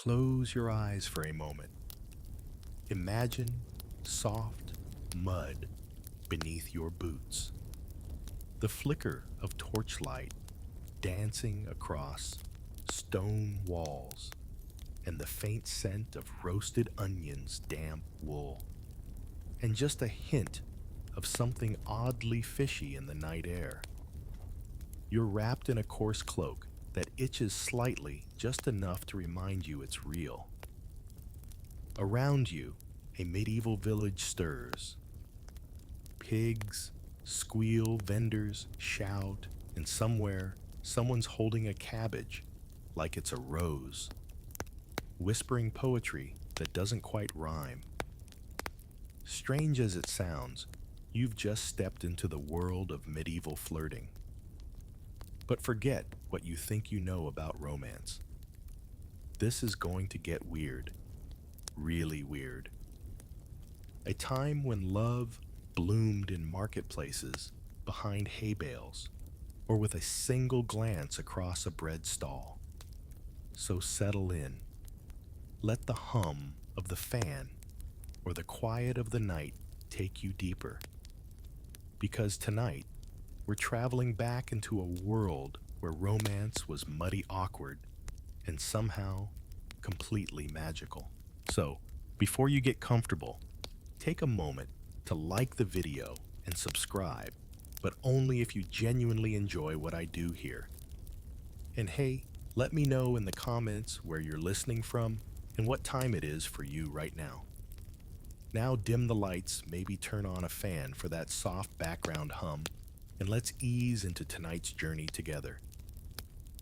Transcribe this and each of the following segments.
Close your eyes for a moment. Imagine soft mud beneath your boots. The flicker of torchlight dancing across stone walls, and the faint scent of roasted onions, damp wool, and just a hint of something oddly fishy in the night air. You're wrapped in a coarse cloak that itches slightly, just enough to remind you it's real. Around you, a medieval village stirs. Pigs squeal, vendors shout, and somewhere, someone's holding a cabbage like it's a rose, whispering poetry that doesn't quite rhyme. Strange as it sounds, you've just stepped into the world of medieval flirting. But forget what you think you know about romance. This is going to get weird, really weird. A time when love bloomed in marketplaces, behind hay bales, or with a single glance across a bread stall. So settle in. Let the hum of the fan or the quiet of the night take you deeper. Because tonight, we're traveling back into a world where romance was muddy awkward and somehow completely magical. So, before you get comfortable, take a moment to like the video and subscribe, but only if you genuinely enjoy what I do here. And hey, let me know in the comments where you're listening from and what time it is for you right now. Now dim the lights, maybe turn on a fan for that soft background hum, and let's ease into tonight's journey together.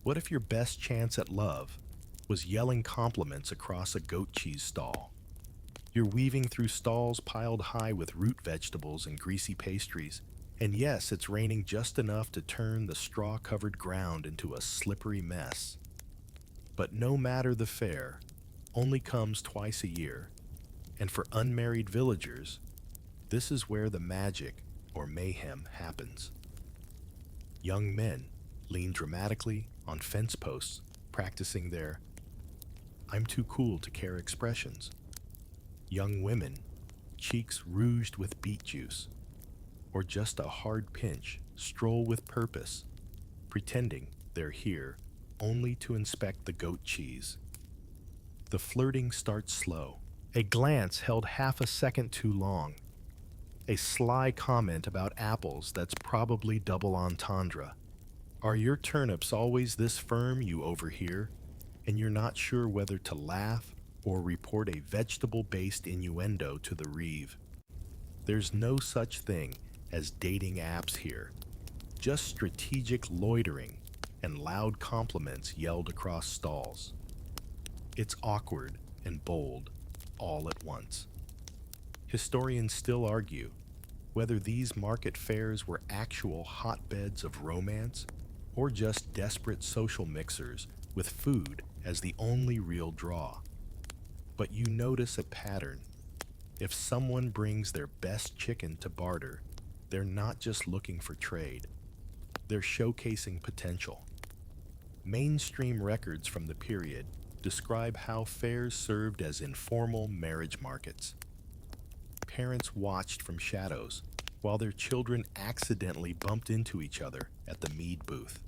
What if your best chance at love was yelling compliments across a goat cheese stall? You're weaving through stalls piled high with root vegetables and greasy pastries, and yes, it's raining just enough to turn the straw-covered ground into a slippery mess. But no matter the fare, only comes twice a year, and for unmarried villagers, this is where the magic or mayhem happens. Young men lean dramatically on fence posts, practicing their "I'm too cool to care" expressions. Young women, cheeks rouged with beet juice, or just a hard pinch, stroll with purpose, pretending they're here only to inspect the goat cheese. The flirting starts slow. A glance held half a second too long. A sly comment about apples that's probably double entendre. Are your turnips always this firm, you overhear, and you're not sure whether to laugh or report a vegetable-based innuendo to the reeve? There's no such thing as dating apps here, just strategic loitering and loud compliments yelled across stalls. It's awkward and bold all at once. Historians still argue whether these market fairs were actual hotbeds of romance or just desperate social mixers with food as the only real draw. But you notice a pattern. If someone brings their best chicken to barter, they're not just looking for trade. They're showcasing potential. Mainstream records from the period describe how fairs served as informal marriage markets. Parents watched from shadows while their children accidentally bumped into each other at the mead booth.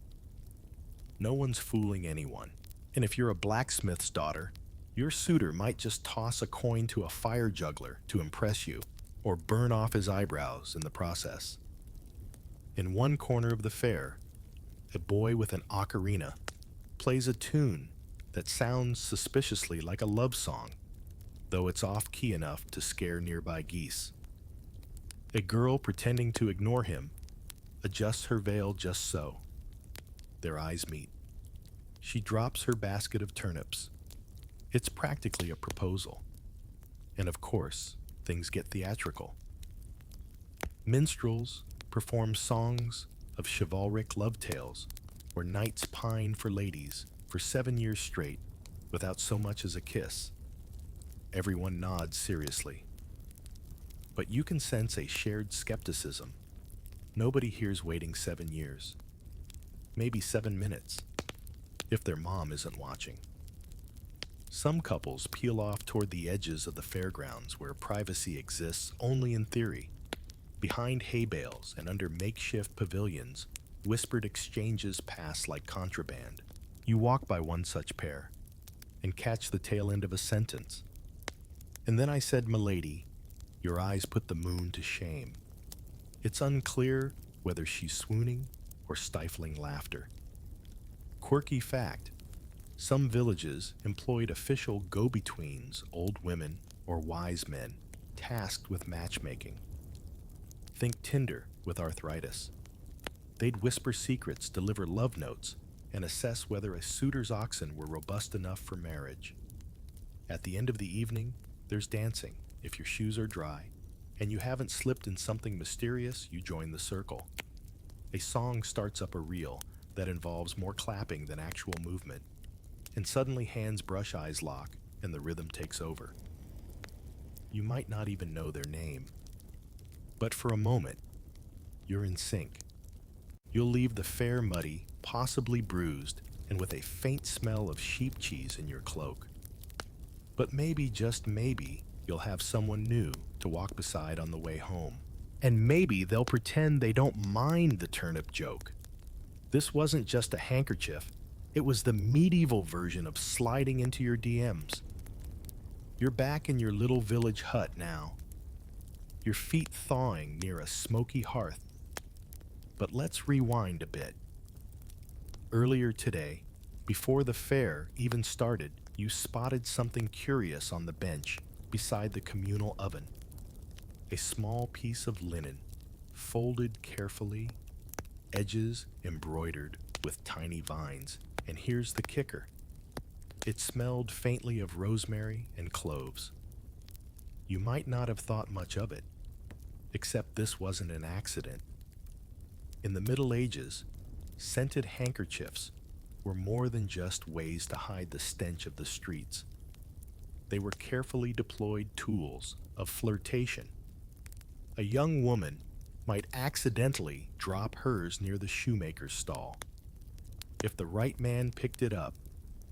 No one's fooling anyone, and if you're a blacksmith's daughter, your suitor might just toss a coin to a fire juggler to impress you, or burn off his eyebrows in the process. In one corner of the fair, a boy with an ocarina plays a tune that sounds suspiciously like a love song, though it's off-key enough to scare nearby geese. A girl pretending to ignore him adjusts her veil just so. Their eyes meet. She drops her basket of turnips. It's practically a proposal. And of course, things get theatrical. Minstrels perform songs of chivalric love tales where knights pine for ladies for 7 years straight without so much as a kiss. Everyone nods seriously. But you can sense a shared skepticism. Nobody here's waiting 7 years. Maybe 7 minutes, if their mom isn't watching. Some couples peel off toward the edges of the fairgrounds where privacy exists only in theory. Behind hay bales and under makeshift pavilions, whispered exchanges pass like contraband. You walk by one such pair and catch the tail end of a sentence. And then I said, "Milady, your eyes put the moon to shame." It's unclear whether she's swooning or stifling laughter. Quirky fact: some villages employed official go-betweens, old women or wise men, tasked with matchmaking. Think Tinder with arthritis. They'd whisper secrets, deliver love notes, and assess whether a suitor's oxen were robust enough for marriage. At the end of the evening, there's dancing. If your shoes are dry, and you haven't slipped in something mysterious, you join the circle. A song starts up a reel that involves more clapping than actual movement, and suddenly hands brush, eyes lock, and the rhythm takes over. You might not even know their name, but for a moment, you're in sync. You'll leave the fair muddy, possibly bruised, and with a faint smell of sheep cheese in your cloak. But maybe, just maybe, you'll have someone new to walk beside on the way home. And maybe they'll pretend they don't mind the turnip joke. This wasn't just a handkerchief, it was the medieval version of sliding into your DMs. You're back in your little village hut now, your feet thawing near a smoky hearth. But let's rewind a bit. Earlier today, before the fair even started, you spotted something curious on the bench beside the communal oven. A small piece of linen, folded carefully, edges embroidered with tiny vines. And here's the kicker: it smelled faintly of rosemary and cloves. You might not have thought much of it, except this wasn't an accident. In the Middle Ages, scented handkerchiefs were more than just ways to hide the stench of the streets. They were carefully deployed tools of flirtation. A young woman might accidentally drop hers near the shoemaker's stall. If the right man picked it up,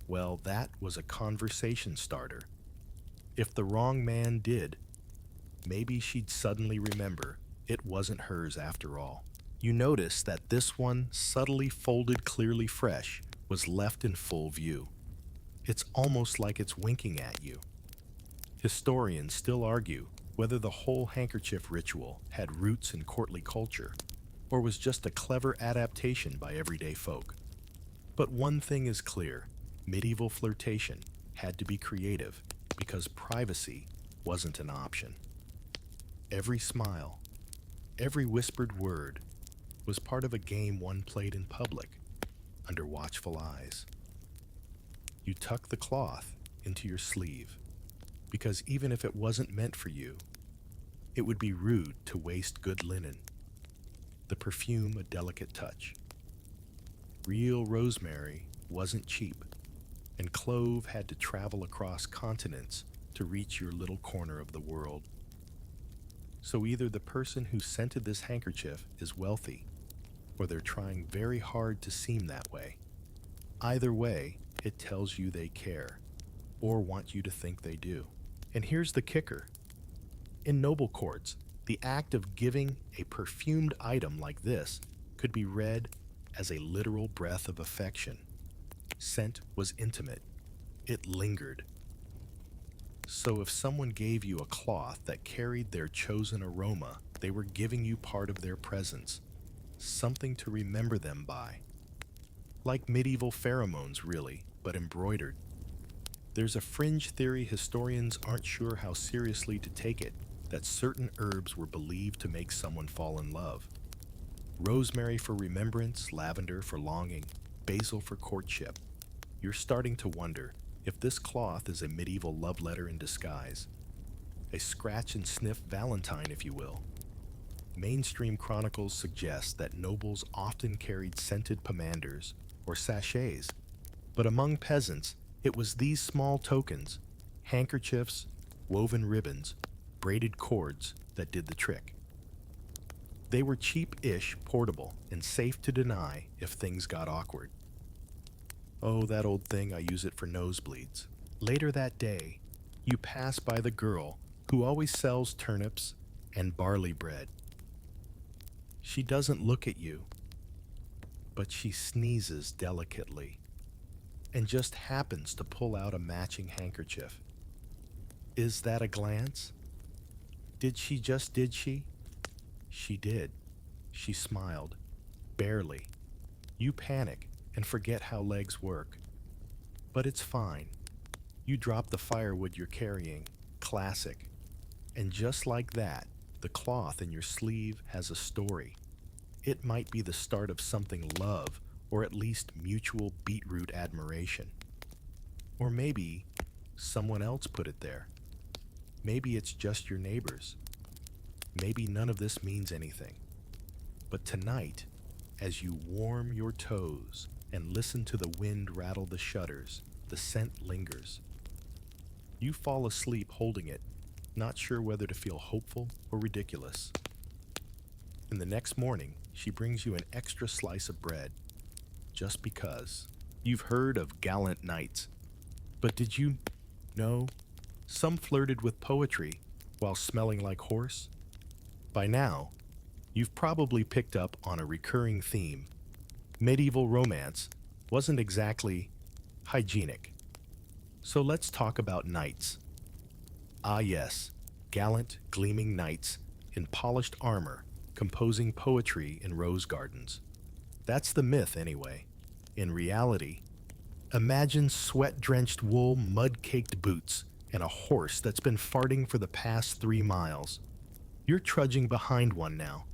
well, that was a conversation starter. If the wrong man did, maybe she'd suddenly remember it wasn't hers after all. You notice that this one, subtly folded, clearly fresh, was left in full view. It's almost like it's winking at you. Historians still argue whether the whole handkerchief ritual had roots in courtly culture, or was just a clever adaptation by everyday folk. But one thing is clear: medieval flirtation had to be creative because privacy wasn't an option. Every smile, every whispered word was part of a game one played in public, under watchful eyes. You tuck the cloth into your sleeve, because even if it wasn't meant for you, it would be rude to waste good linen. The perfume a delicate touch. Real rosemary wasn't cheap, and clove had to travel across continents to reach your little corner of the world. So either the person who scented this handkerchief is wealthy, or they're trying very hard to seem that way. Either way, it tells you they care, or want you to think they do. And here's the kicker. In noble courts, the act of giving a perfumed item like this could be read as a literal breath of affection. Scent was intimate. It lingered. So if someone gave you a cloth that carried their chosen aroma, they were giving you part of their presence, something to remember them by. Like medieval pheromones, really, but embroidered. There's a fringe theory historians aren't sure how seriously to take it, that certain herbs were believed to make someone fall in love. Rosemary for remembrance, lavender for longing, basil for courtship. You're starting to wonder if this cloth is a medieval love letter in disguise. A scratch and sniff Valentine, if you will. Mainstream chronicles suggest that nobles often carried scented pomanders or sachets, but among peasants, it was these small tokens, handkerchiefs, woven ribbons, braided cords, that did the trick. They were cheap-ish, portable, and safe to deny if things got awkward. Oh, that old thing, I use it for nosebleeds. Later that day, you pass by the girl who always sells turnips and barley bread. She doesn't look at you, but she sneezes delicately and just happens to pull out a matching handkerchief. Is that a glance? Did she? She did. She smiled. Barely. You panic and forget how legs work. But it's fine. You drop the firewood you're carrying. Classic. And just like that, the cloth in your sleeve has a story. It might be the start of something love, or at least mutual beetroot admiration. Or maybe someone else put it there. Maybe it's just your neighbors. Maybe none of this means anything. But tonight, as you warm your toes and listen to the wind rattle the shutters, the scent lingers. You fall asleep holding it, not sure whether to feel hopeful or ridiculous. And the next morning, she brings you an extra slice of bread, just because. You've heard of gallant knights, but did you know some flirted with poetry while smelling like horse? By now, you've probably picked up on a recurring theme. Medieval romance wasn't exactly hygienic. So let's talk about knights. Ah yes, gallant, gleaming knights in polished armor composing poetry in rose gardens. That's the myth anyway. In reality, imagine sweat-drenched wool, mud-caked boots, and a horse that's been farting for the past 3 miles. You're trudging behind one now.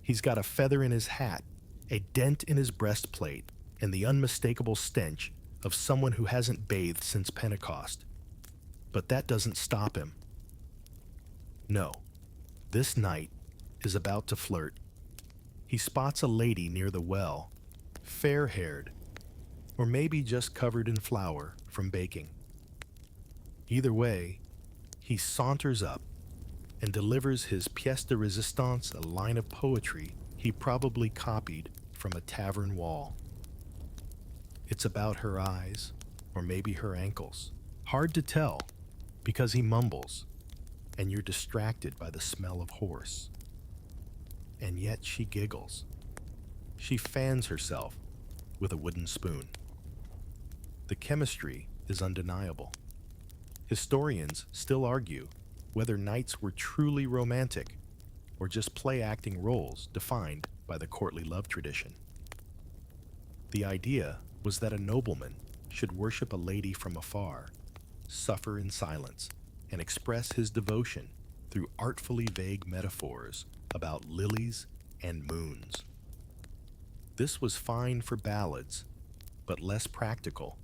He's got a feather in his hat, a dent in his breastplate, and the unmistakable stench of someone who hasn't bathed since Pentecost. But that doesn't stop him. No, this knight is about to flirt. He spots a lady near the well, fair-haired, or maybe just covered in flour from baking. Either way, he saunters up and delivers his pièce de résistance, a line of poetry he probably copied from a tavern wall. It's about her eyes, or maybe her ankles. Hard to tell, because he mumbles, and you're distracted by the smell of horse. And yet she giggles. She fans herself with a wooden spoon. The chemistry is undeniable. Historians still argue whether knights were truly romantic or just play-acting roles defined by the courtly love tradition. The idea was that a nobleman should worship a lady from afar, suffer in silence, and express his devotion through artfully vague metaphors about lilies and moons. This was fine for ballads, but less practical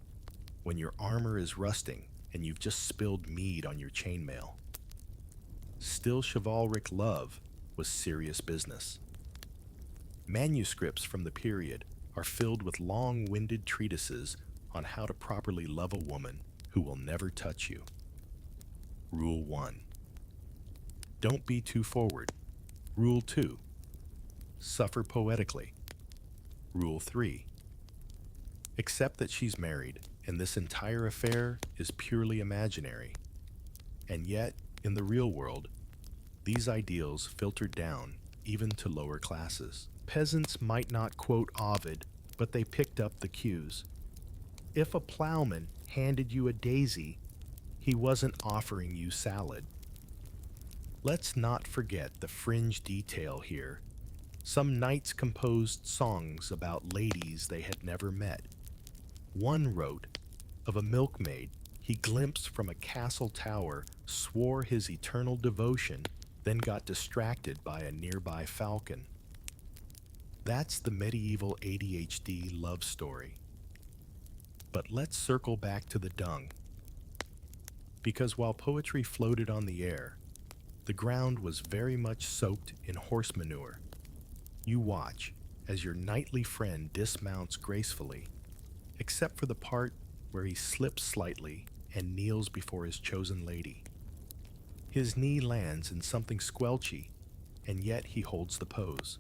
when your armor is rusting and you've just spilled mead on your chainmail. Still, chivalric love was serious business. Manuscripts from the period are filled with long-winded treatises on how to properly love a woman who will never touch you. Rule 1. Don't be too forward. Rule 2. Suffer poetically. Rule 3. Accept that she's married and this entire affair is purely imaginary. And yet, in the real world, these ideals filtered down even to lower classes. Peasants might not quote Ovid, but they picked up the cues. If a plowman handed you a daisy, he wasn't offering you salad. Let's not forget the fringe detail here. Some knights composed songs about ladies they had never met. One wrote of a milkmaid he glimpsed from a castle tower, swore his eternal devotion, then got distracted by a nearby falcon. That's the medieval ADHD love story. But let's circle back to the dung. Because while poetry floated on the air, the ground was very much soaked in horse manure. You watch as your knightly friend dismounts gracefully, except for the part where he slips slightly and kneels before his chosen lady. His knee lands in something squelchy, and yet he holds the pose,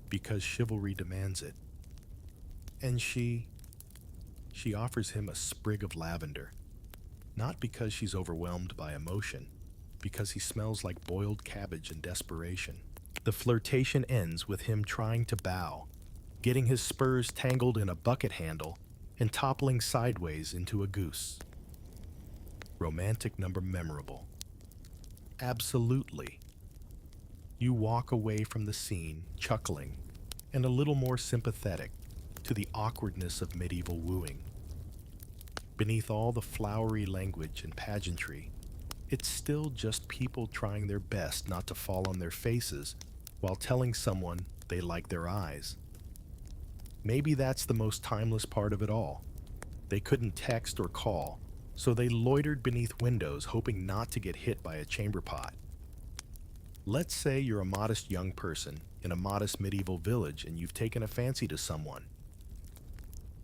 because chivalry demands it. And she offers him a sprig of lavender. Not because she's overwhelmed by emotion, because he smells like boiled cabbage in desperation. The flirtation ends with him trying to bow, getting his spurs tangled in a bucket handle and toppling sideways into a goose. Romantic number memorable. Absolutely. You walk away from the scene chuckling and a little more sympathetic to the awkwardness of medieval wooing. Beneath all the flowery language and pageantry, it's still just people trying their best not to fall on their faces while telling someone they like their eyes. Maybe that's the most timeless part of it all. They couldn't text or call, so they loitered beneath windows hoping not to get hit by a chamber pot. Let's say you're a modest young person in a modest medieval village and you've taken a fancy to someone.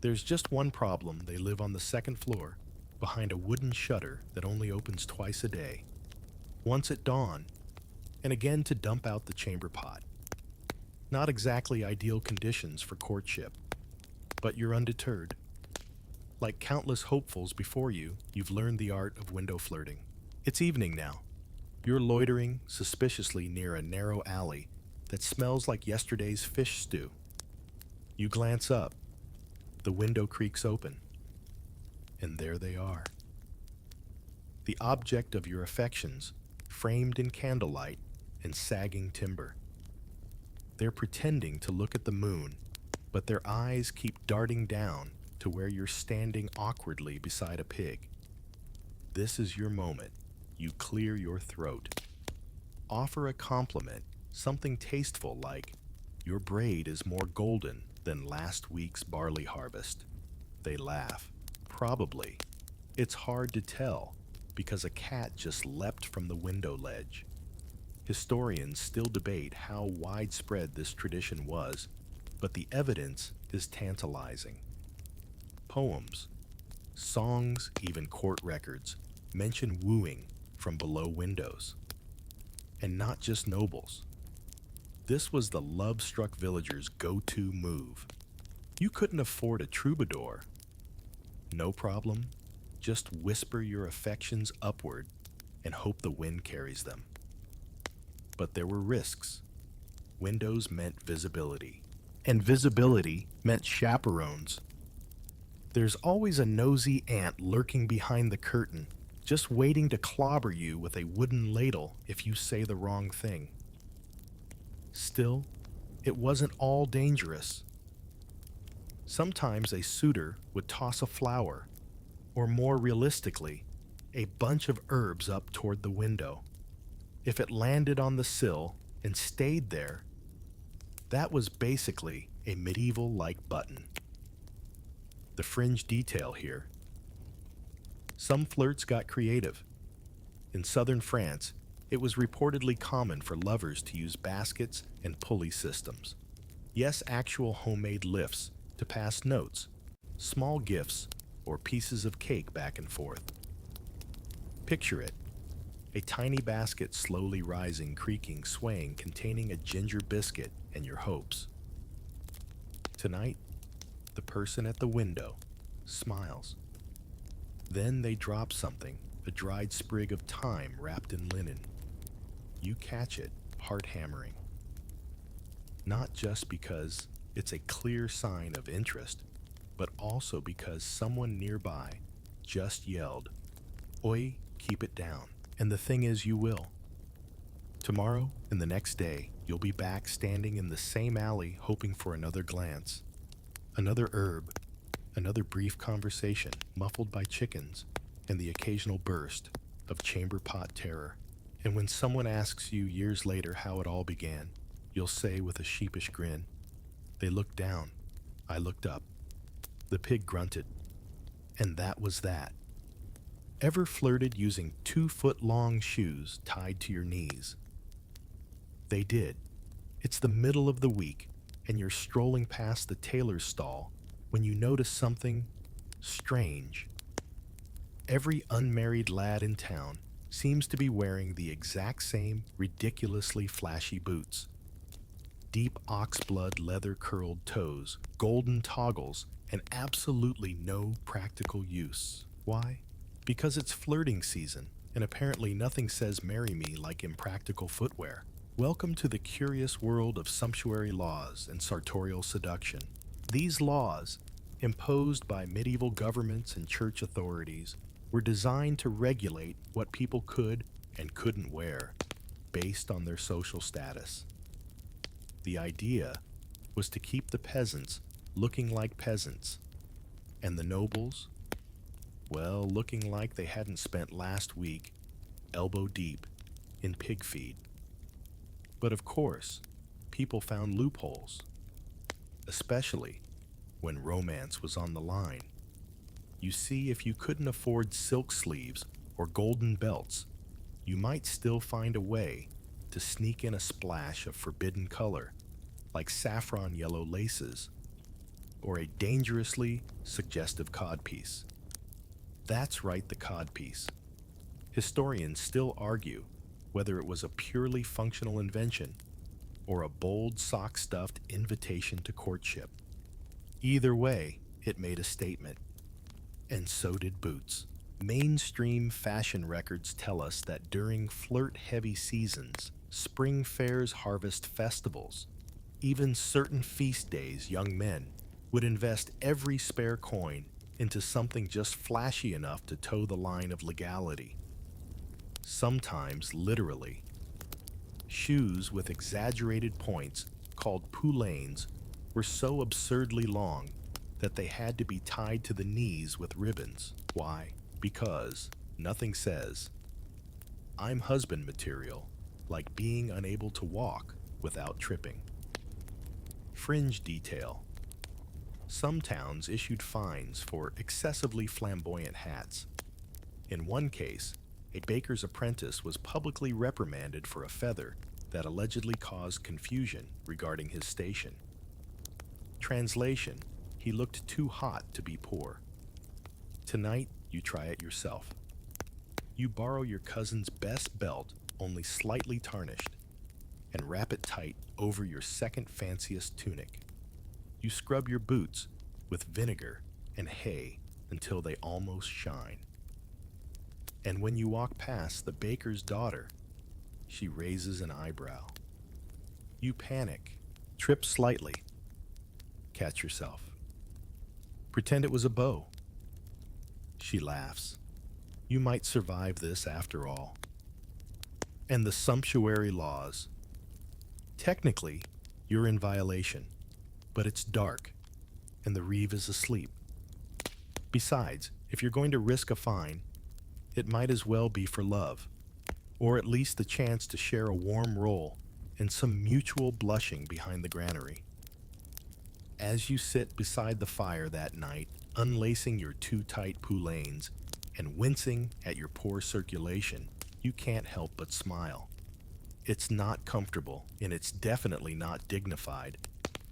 There's just one problem: they live on the second floor, behind a wooden shutter that only opens twice a day. Once at dawn, and again to dump out the chamber pot. Not exactly ideal conditions for courtship, but you're undeterred. Like countless hopefuls before you, you've learned the art of window flirting. It's evening now. You're loitering suspiciously near a narrow alley that smells like yesterday's fish stew. You glance up. The window creaks open. And there they are. The object of your affections, framed in candlelight and sagging timber. They're pretending to look at the moon, but their eyes keep darting down to where you're standing awkwardly beside a pig. This is your moment. You clear your throat. Offer a compliment, something tasteful like, "Your braid is more golden than last week's barley harvest." They laugh. Probably. It's hard to tell because a cat just leapt from the window ledge. Historians still debate how widespread this tradition was, but the evidence is tantalizing. Poems, songs, even court records mention wooing from below windows. And not just nobles. This was the love-struck villager's go-to move. You couldn't afford a troubadour. No problem. Just whisper your affections upward and hope the wind carries them. But there were risks. Windows meant visibility, and visibility meant chaperones. There's always a nosy ant lurking behind the curtain, just waiting to clobber you with a wooden ladle if you say the wrong thing. Still, it wasn't all dangerous. Sometimes a suitor would toss a flower, or more realistically, a bunch of herbs up toward the window. If it landed on the sill and stayed there, that was basically a medieval-like button. The fringe detail here. Some flirts got creative. In southern France, it was reportedly common for lovers to use baskets and pulley systems. Yes, actual homemade lifts to pass notes, small gifts, or pieces of cake back and forth. Picture it. A tiny basket slowly rising, creaking, swaying, containing a ginger biscuit and your hopes. Tonight, the person at the window smiles. Then they drop something, a dried sprig of thyme wrapped in linen. You catch it, heart hammering. Not just because it's a clear sign of interest, but also because someone nearby just yelled, "Oi, keep it down." And the thing is, you will. Tomorrow and the next day, you'll be back standing in the same alley hoping for another glance, another herb, another brief conversation muffled by chickens and the occasional burst of chamber pot terror. And when someone asks you years later how it all began, you'll say with a sheepish grin, "They looked down, I looked up. The pig grunted, and that was that." Ever flirted using 2-foot-long shoes tied to your knees? They did. It's the middle of the week, and you're strolling past the tailor's stall when you notice something strange. Every unmarried lad in town seems to be wearing the exact same ridiculously flashy boots. Deep oxblood leather-curled toes, golden toggles, and absolutely no practical use. Why? Because it's flirting season, and apparently nothing says marry me like impractical footwear. Welcome to the curious world of sumptuary laws and sartorial seduction. These laws, imposed by medieval governments and church authorities, were designed to regulate what people could and couldn't wear based on their social status. The idea was to keep the peasants looking like peasants, and the nobles, well, looking like they hadn't spent last week elbow deep in pig feed. But of course, people found loopholes, especially when romance was on the line. You see, if you couldn't afford silk sleeves or golden belts, you might still find a way to sneak in a splash of forbidden color, like saffron yellow laces, or a dangerously suggestive codpiece. That's right, the codpiece. Historians still argue whether it was a purely functional invention or a bold sock-stuffed invitation to courtship. Either way, it made a statement. And so did boots. Mainstream fashion records tell us that during flirt-heavy seasons, spring fairs, harvest festivals, even certain feast days, young men would invest every spare coin into something just flashy enough to toe the line of legality. Sometimes literally. Shoes with exaggerated points, called poulaines, were so absurdly long that they had to be tied to the knees with ribbons. Why? Because nothing says, I'm husband material, like being unable to walk without tripping. Fringe detail. Some towns issued fines for excessively flamboyant hats. In one case, a baker's apprentice was publicly reprimanded for a feather that allegedly caused confusion regarding his station. Translation: he looked too hot to be poor. Tonight, you try it yourself. You borrow your cousin's best belt, only slightly tarnished, and wrap it tight over your second fanciest tunic. You scrub your boots with vinegar and hay until they almost shine. And when you walk past the baker's daughter, she raises an eyebrow. You panic, trip slightly, catch yourself. Pretend it was a bow. She laughs. You might survive this after all. And the sumptuary laws. Technically, you're in violation, but it's dark, and the reeve is asleep. Besides, if you're going to risk a fine, it might as well be for love, or at least the chance to share a warm roll and some mutual blushing behind the granary. As you sit beside the fire that night, unlacing your too tight poulaines and wincing at your poor circulation, you can't help but smile. It's not comfortable, and it's definitely not dignified,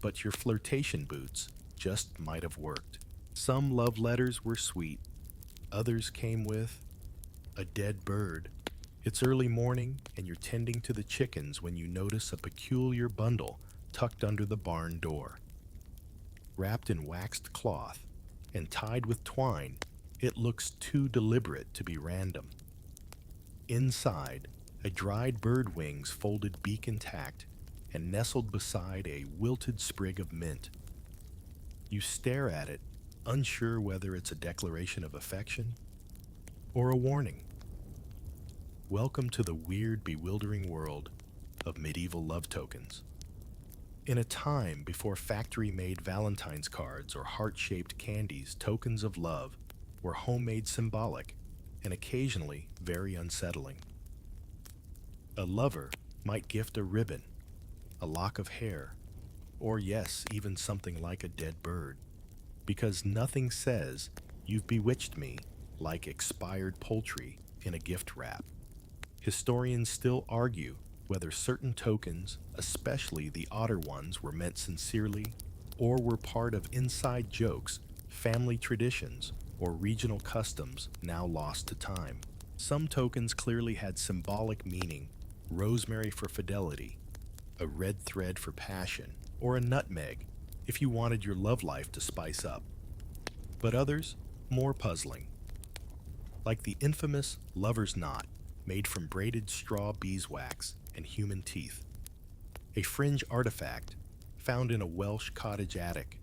but your flirtation boots just might have worked. Some love letters were sweet. Others came with a dead bird. It's early morning, and you're tending to the chickens when you notice a peculiar bundle tucked under the barn door. Wrapped in waxed cloth and tied with twine, it looks too deliberate to be random. Inside, a dried bird wings folded beak intact and nestled beside a wilted sprig of mint. You stare at it, unsure whether it's a declaration of affection or a warning. Welcome to the weird, bewildering world of medieval love tokens. In a time before factory-made Valentine's cards or heart-shaped candies, tokens of love were homemade, symbolic, and occasionally very unsettling. A lover might gift a ribbon, a lock of hair, or yes, even something like a dead bird, because nothing says you've bewitched me like expired poultry in a gift wrap. Historians still argue whether certain tokens, especially the odder ones, were meant sincerely or were part of inside jokes, family traditions, or regional customs now lost to time. Some tokens clearly had symbolic meaning: rosemary for fidelity, a red thread for passion, or a nutmeg if you wanted your love life to spice up. But others, more puzzling. like the infamous lover's knot made from braided straw beeswax and human teeth, a fringe artifact found in a Welsh cottage attic.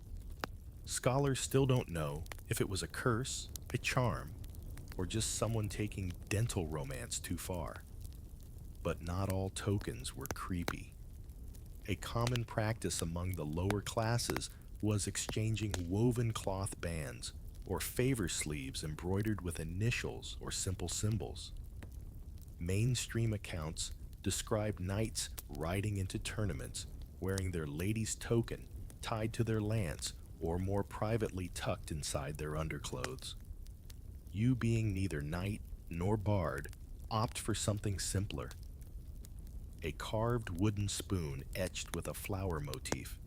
Scholars still don't know if it was a curse, a charm, or just someone taking dental romance too far. But not all tokens were creepy. A common practice among the lower classes was exchanging woven cloth bands or favor sleeves embroidered with initials or simple symbols. Mainstream accounts describe knights riding into tournaments wearing their lady's token tied to their lance or more privately tucked inside their underclothes. You, being neither knight nor bard, opt for something simpler. A carved wooden spoon etched with a flower motif.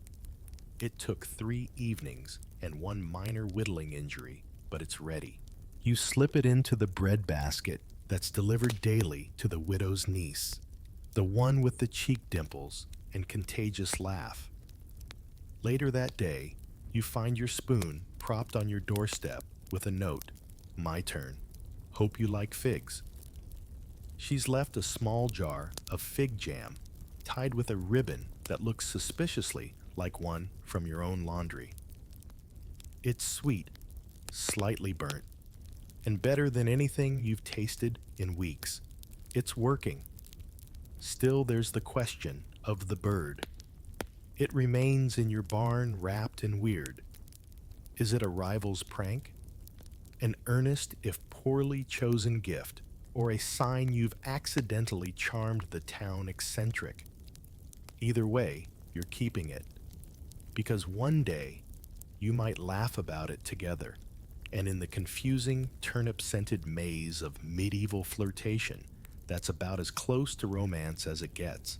It took 3 evenings and one minor whittling injury, but it's ready. You slip it into the bread basket that's delivered daily to the widow's niece, the one with the cheek dimples and contagious laugh. Later that day, you find your spoon propped on your doorstep with a note, "My turn. Hope you like figs." She's left a small jar of fig jam tied with a ribbon that looks suspiciously like one from your own laundry. It's sweet, slightly burnt, and better than anything you've tasted in weeks. It's working. Still, there's the question of the bird. It remains in your barn wrapped and weird. Is it a rival's prank? An earnest if poorly chosen gift, or a sign you've accidentally charmed the town eccentric? Either way, you're keeping it. Because one day, you might laugh about it together, and in the confusing, turnip-scented maze of medieval flirtation, that's about as close to romance as it gets.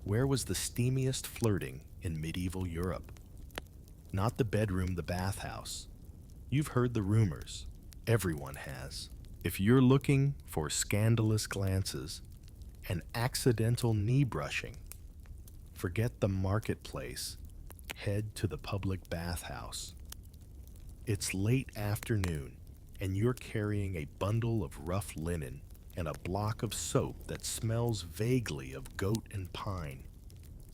Where was the steamiest flirting in medieval Europe? Not the bedroom, the bathhouse. You've heard the rumors. Everyone has. If you're looking for scandalous glances and accidental knee brushing, forget the marketplace. Head to the public bathhouse. It's late afternoon, and you're carrying a bundle of rough linen and a block of soap that smells vaguely of goat and pine.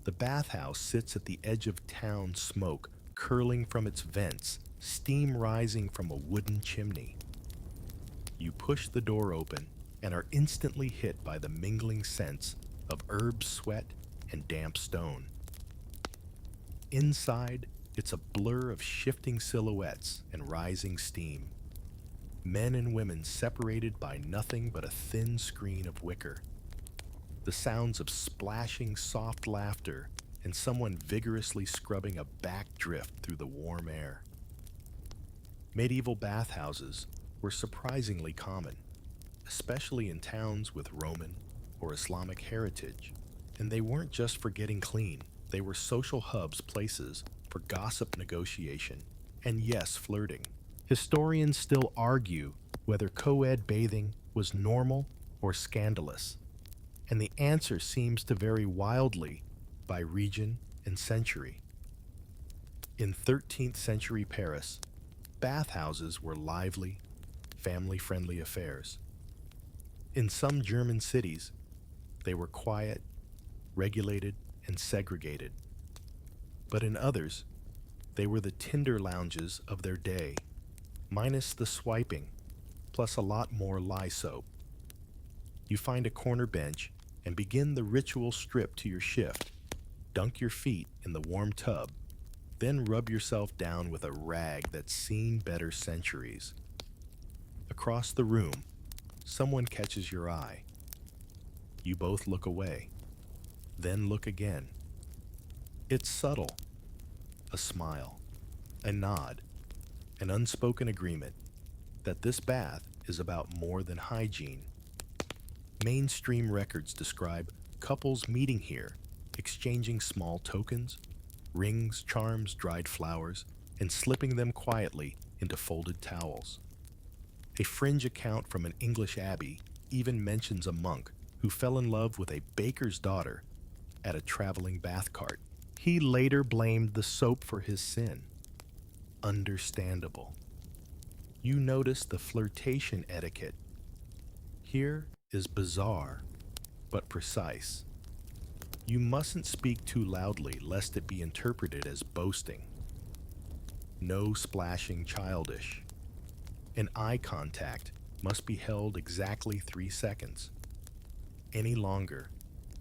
The bathhouse sits at the edge of town, smoke curling from its vents, steam rising from a wooden chimney. You push the door open and are instantly hit by the mingling scents of herb sweat and damp stone. Inside, it's a blur of shifting silhouettes and rising steam. Men and women separated by nothing but a thin screen of wicker. The sounds of splashing soft laughter and someone vigorously scrubbing a back drift through the warm air. Medieval bathhouses were surprisingly common, especially in towns with Roman or Islamic heritage, and they weren't just for getting clean. They were social hubs, places for gossip, negotiation, and yes, flirting. Historians still argue whether co-ed bathing was normal or scandalous, and the answer seems to vary wildly by region and century. In 13th century Paris, bathhouses were lively, family-friendly affairs. In some German cities, they were quiet, regulated, and segregated. But in others, they were the Tinder lounges of their day, minus the swiping, plus a lot more lye soap. You find a corner bench and begin the ritual strip to your shift. Dunk your feet in the warm tub, then rub yourself down with a rag that's seen better centuries. Across the room, someone catches your eye. You both look away, then look again. It's subtle. A smile, a nod, an unspoken agreement that this bath is about more than hygiene. Mainstream records describe couples meeting here, exchanging small tokens, rings, charms, dried flowers, and slipping them quietly into folded towels. A fringe account from an English abbey even mentions a monk who fell in love with a baker's daughter at a traveling bath cart. He later blamed the soap for his sin. Understandable. You notice the flirtation etiquette. Here is bizarre, but precise. You mustn't speak too loudly lest it be interpreted as boasting. No splashing childish. And eye contact must be held exactly 3 seconds. Any longer,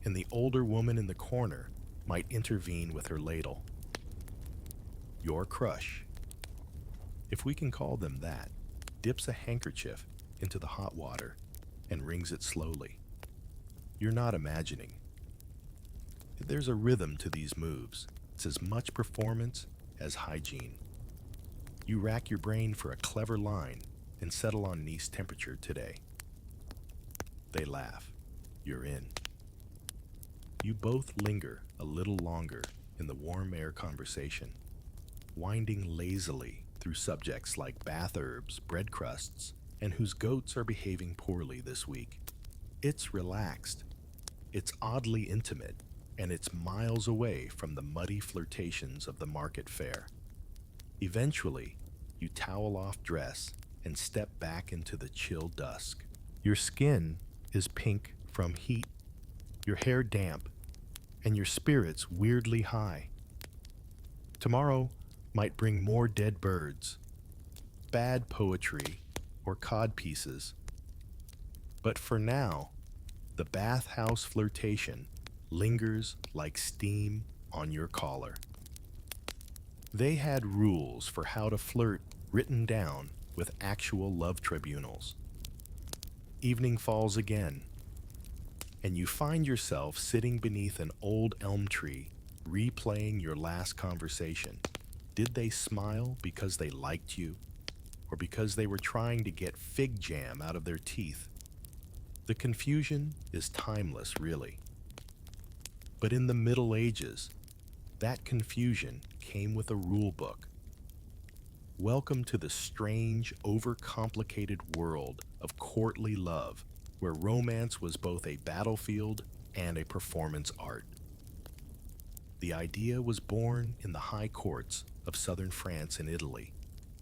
and the older woman in the corner might intervene with her ladle. Your crush, if we can call them that, dips a handkerchief into the hot water and wrings it slowly. You're not imagining. There's a rhythm to these moves. It's as much performance as hygiene. You rack your brain for a clever line and settle on niece temperature today. They laugh. You're in. You both linger a little longer in the warm air conversation, winding lazily through subjects like bath herbs, bread crusts, and whose goats are behaving poorly this week. It's relaxed, it's oddly intimate, and it's miles away from the muddy flirtations of the market fair. Eventually, you towel off dress and step back into the chill dusk. Your skin is pink from heat, your hair damp, and your spirits weirdly high. Tomorrow might bring more dead birds, bad poetry, or cod pieces. But for now, the bathhouse flirtation lingers like steam on your collar. They had rules for how to flirt written down with actual love tribunals. Evening falls again, and you find yourself sitting beneath an old elm tree, replaying your last conversation. Did they smile because they liked you, or because they were trying to get fig jam out of their teeth? The confusion is timeless, really. But in the Middle Ages, that confusion came with a rule book. Welcome to the strange, overcomplicated world of courtly love, where romance was both a battlefield and a performance art. The idea was born in the high courts of southern France and Italy,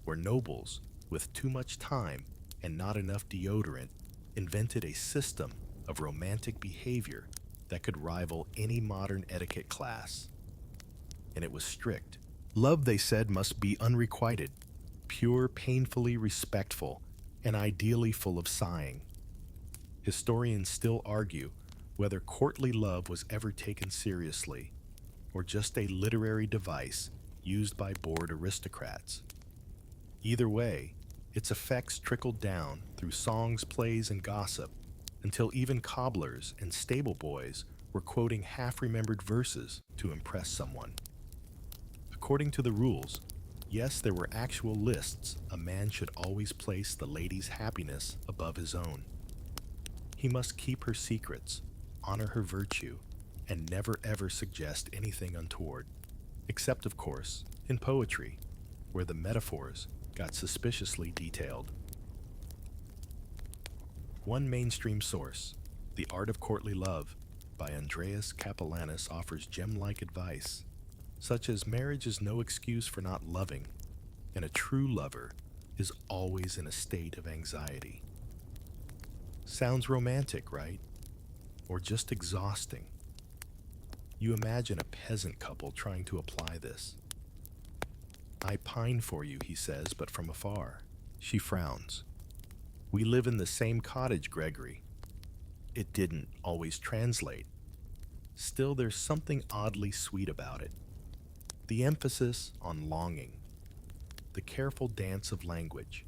where nobles, with too much time and not enough deodorant, invented a system of romantic behavior that could rival any modern etiquette class. And it was strict. Love, they said, must be unrequited, pure, painfully respectful, and ideally full of sighing. Historians still argue whether courtly love was ever taken seriously, or just a literary device used by bored aristocrats. Either way, its effects trickled down through songs, plays, and gossip, until even cobblers and stable boys were quoting half-remembered verses to impress someone. According to the rules, yes, there were actual lists. A man should always place the lady's happiness above his own. He must keep her secrets, honor her virtue, and never ever suggest anything untoward, except, of course, in poetry, where the metaphors got suspiciously detailed. One mainstream source, The Art of Courtly Love, by Andreas Capellanus, offers gem-like advice, such as marriage is no excuse for not loving, and a true lover is always in a state of anxiety. Sounds romantic, right? Or just exhausting? You imagine a peasant couple trying to apply this. I pine for you, he says, but from afar. She frowns. We live in the same cottage, Gregory. It didn't always translate. Still, there's something oddly sweet about it. The emphasis on longing, the careful dance of language,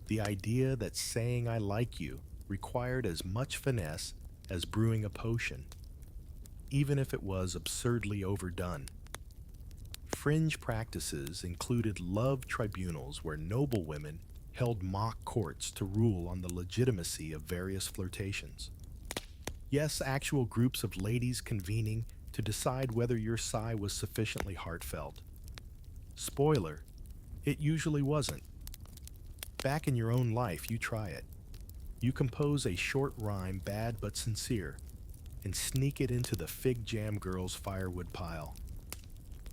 the idea that saying I like you required as much finesse as brewing a potion, even if it was absurdly overdone. Fringe practices included love tribunals where noble women held mock courts to rule on the legitimacy of various flirtations. Yes, actual groups of ladies convening to decide whether your sigh was sufficiently heartfelt. Spoiler, it usually wasn't. Back in your own life, you try it. You compose a short rhyme, bad but sincere, and sneak it into the fig jam girl's firewood pile.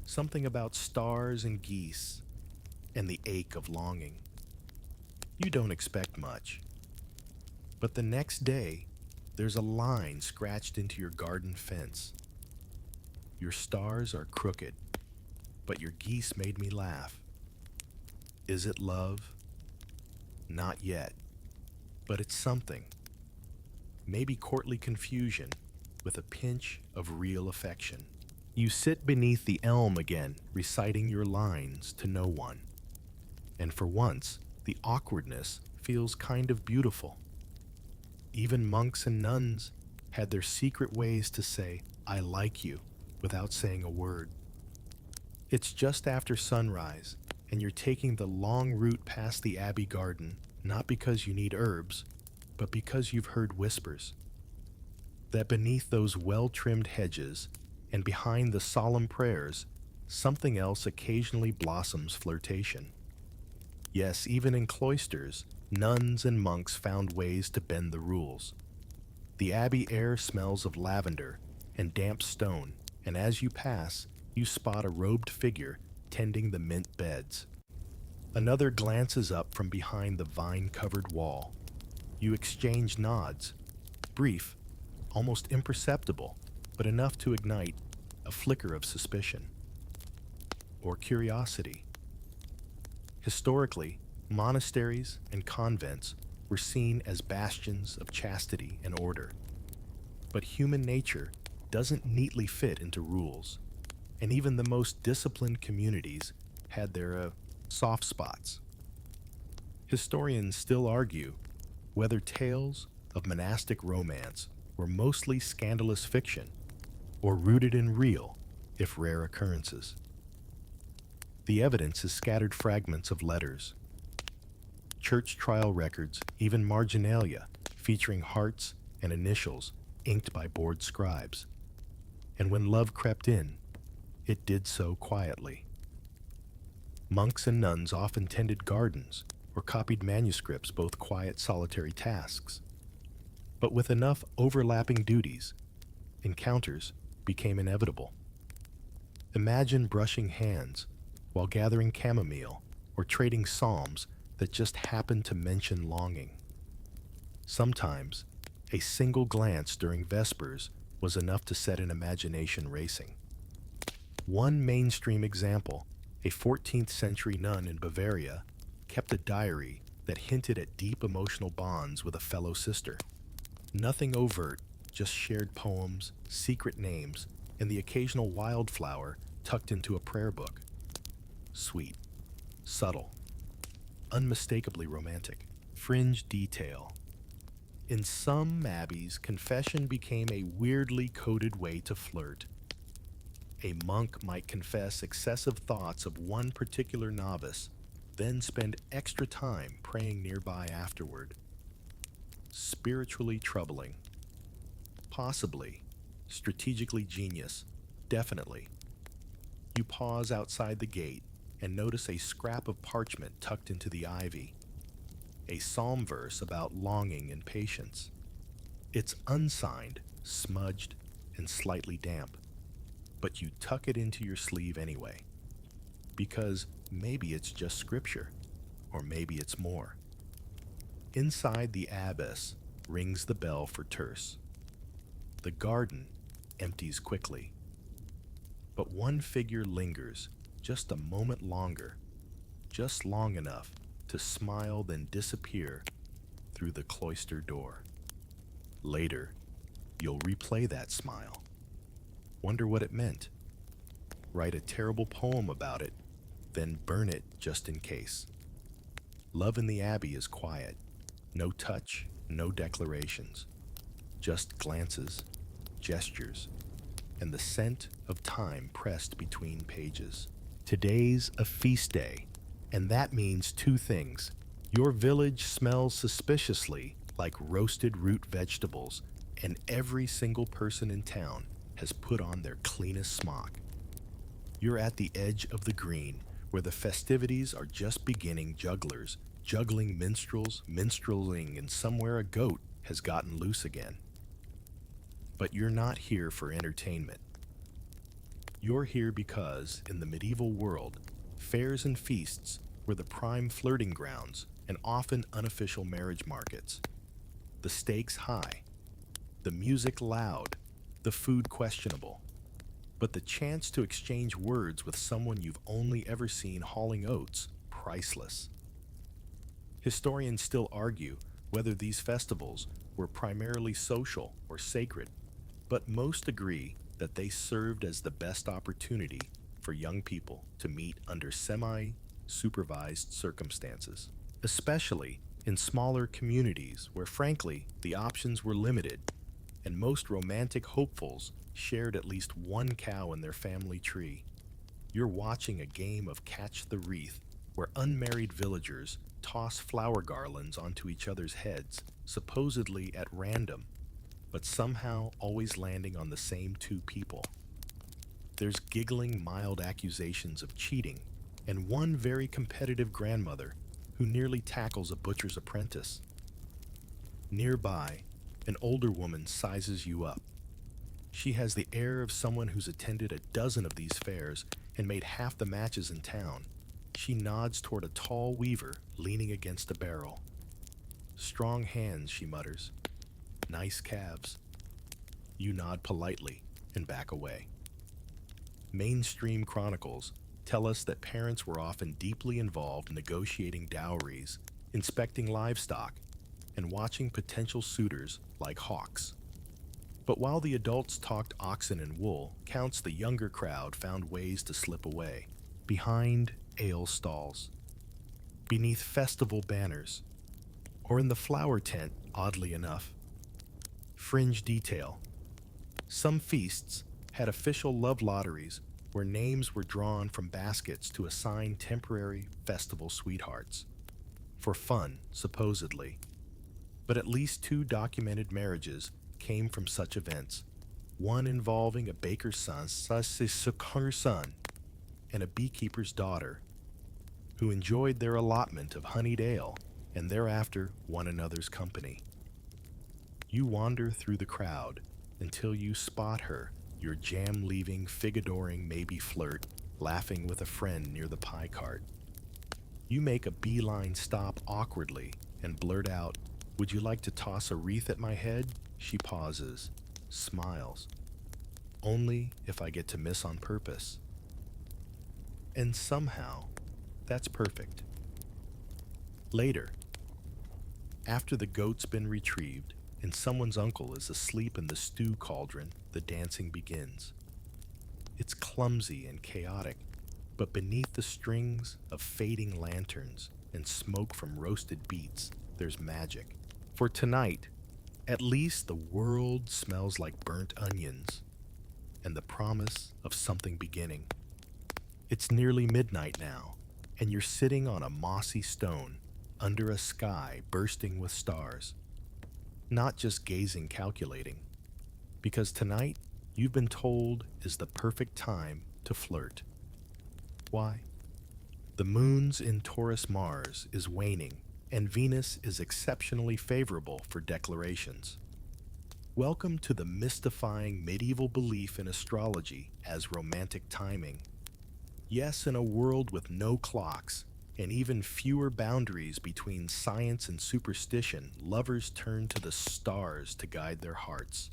Something about stars and geese, and the ache of longing. You don't expect much. But the next day, there's a line scratched into your garden fence. Your stars are crooked, but your geese made me laugh. Is it love? Not yet, but it's something. Maybe courtly confusion with a pinch of real affection. You sit beneath the elm again, reciting your lines to no one. And for once, the awkwardness feels kind of beautiful. Even monks and nuns had their secret ways to say, "I like you," without saying a word. It's just after sunrise, and you're taking the long route past the abbey garden, not because you need herbs, but because you've heard whispers. That beneath those well-trimmed hedges, and behind the solemn prayers, something else occasionally blossoms flirtation. Yes, even in cloisters, nuns and monks found ways to bend the rules. The abbey air smells of lavender and damp stone, and as you pass, you spot a robed figure tending the mint beds. Another glances up from behind the vine-covered wall. You exchange nods, brief, almost imperceptible, but enough to ignite a flicker of suspicion or curiosity. Historically, monasteries and convents were seen as bastions of chastity and order. But human nature doesn't neatly fit into rules, and even the most disciplined communities had their soft spots. Historians still argue whether tales of monastic romance were mostly scandalous fiction or rooted in real, if rare occurrences. The evidence is scattered fragments of letters, church trial records, even marginalia featuring hearts and initials inked by bored scribes. And when love crept in, it did so quietly. Monks and nuns often tended gardens or copied manuscripts, both quiet, solitary tasks. But with enough overlapping duties, encounters became inevitable. Imagine brushing hands while gathering chamomile or trading psalms that just happened to mention longing. Sometimes, a single glance during Vespers was enough to set an imagination racing. One mainstream example, a 14th century nun in Bavaria, kept a diary that hinted at deep emotional bonds with a fellow sister. Nothing overt, just shared poems, secret names, and the occasional wildflower tucked into a prayer book. Sweet, subtle, unmistakably romantic, fringe detail. In some abbeys, confession became a weirdly coded way to flirt. A monk might confess excessive thoughts of one particular novice, then spend extra time praying nearby afterward. Spiritually troubling. Possibly. Strategically genius. Definitely. You pause outside the gate and notice a scrap of parchment tucked into the ivy. A psalm verse about longing and patience. It's unsigned, smudged, and slightly damp, but you tuck it into your sleeve anyway. Because maybe it's just scripture, or maybe it's more. Inside the abbess rings the bell for terce. The garden empties quickly. But one figure lingers just a moment longer, just long enough to smile then disappear through the cloister door. Later, you'll replay that smile. Wonder what it meant. Write a terrible poem about it, then burn it just in case. Love in the abbey is quiet. No touch, no declarations. Just glances, gestures, and the scent of time pressed between pages. Today's a feast day, and that means two things. Your village smells suspiciously like roasted root vegetables, and every single person in town has put on their cleanest smock. You're at the edge of the green, where the festivities are just beginning. Jugglers juggling, minstrels minstrelling, and somewhere a goat has gotten loose again. But you're not here for entertainment. You're here because, in the medieval world, fairs and feasts were the prime flirting grounds and often unofficial marriage markets. The stakes high, the music loud, the food questionable. But the chance to exchange words with someone you've only ever seen hauling oats, priceless. Historians still argue whether these festivals were primarily social or sacred, but most agree that they served as the best opportunity for young people to meet under semi-supervised circumstances, especially in smaller communities where, frankly, the options were limited and most romantic hopefuls shared at least one cow in their family tree. You're watching a game of catch the wreath where unmarried villagers toss flower garlands onto each other's heads, supposedly at random, but somehow always landing on the same two people. There's giggling, mild accusations of cheating, and one very competitive grandmother who nearly tackles a butcher's apprentice. Nearby, an older woman sizes you up. She has the air of someone who's attended a dozen of these fairs and made half the matches in town. She nods toward a tall weaver leaning against a barrel. Strong hands, she mutters. Nice calves. You nod politely and back away. Mainstream chronicles tell us that parents were often deeply involved negotiating dowries, inspecting livestock, and watching potential suitors like hawks. But while the adults talked oxen and wool, counts the younger crowd found ways to slip away, behind ale stalls, beneath festival banners, or in the flower tent, oddly enough. Fringe detail. Some feasts had official love lotteries where names were drawn from baskets to assign temporary festival sweethearts. For fun, supposedly. But at least 2 documented marriages came from such events, one involving a baker's son and a beekeeper's daughter, who enjoyed their allotment of honeyed ale and thereafter one another's company. You wander through the crowd until you spot her, your jam-leaving, fig-adoring maybe flirt, laughing with a friend near the pie cart. You make a beeline stop awkwardly and blurt out, "Would you like to toss a wreath at my head?" She pauses, smiles. "Only if I get to miss on purpose." And somehow, that's perfect. Later, after the goat's been retrieved and someone's uncle is asleep in the stew cauldron, the dancing begins. It's clumsy and chaotic, but beneath the strings of fading lanterns and smoke from roasted beets, there's magic. For tonight, at least the world smells like burnt onions and the promise of something beginning. It's nearly midnight now, and you're sitting on a mossy stone under a sky bursting with stars. Not just gazing, calculating, because tonight, you've been told, is the perfect time to flirt. Why? The moon's in Taurus Mars is waning, and Venus is exceptionally favorable for declarations. Welcome to the mystifying medieval belief in astrology as romantic timing. Yes, in a world with no clocks and even fewer boundaries between science and superstition, lovers turn to the stars to guide their hearts.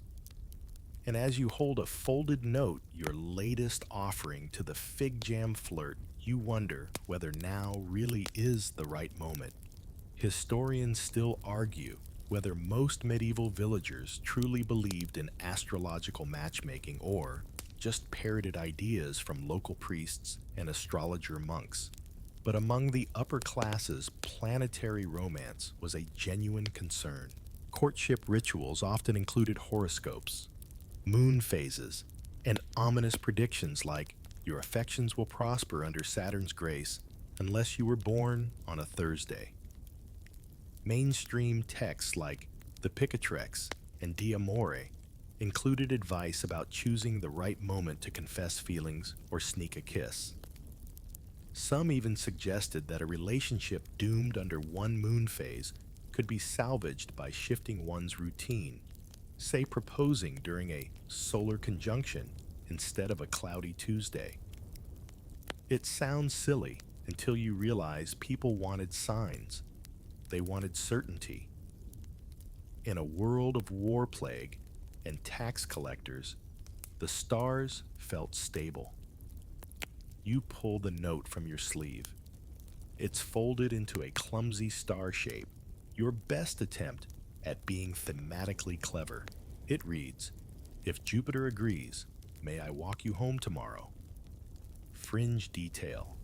And as you hold a folded note, your latest offering to the fig jam flirt, you wonder whether now really is the right moment. Historians still argue whether most medieval villagers truly believed in astrological matchmaking or just parroted ideas from local priests and astrologer monks. But among the upper classes, planetary romance was a genuine concern. Courtship rituals often included horoscopes, moon phases, and ominous predictions like, "Your affections will prosper under Saturn's grace unless you were born on a Thursday." Mainstream texts like the Picatrex and D'Amore included advice about choosing the right moment to confess feelings or sneak a kiss. Some even suggested that a relationship doomed under one moon phase could be salvaged by shifting one's routine, say proposing during a solar conjunction instead of a cloudy Tuesday. It sounds silly until you realize people wanted signs, They wanted certainty. In a world of war plague and tax collectors, the stars felt stable. You pull the note from your sleeve. It's folded into a clumsy star shape, your best attempt at being thematically clever. It reads, "If Jupiter agrees, may I walk you home tomorrow?" Fringe detail.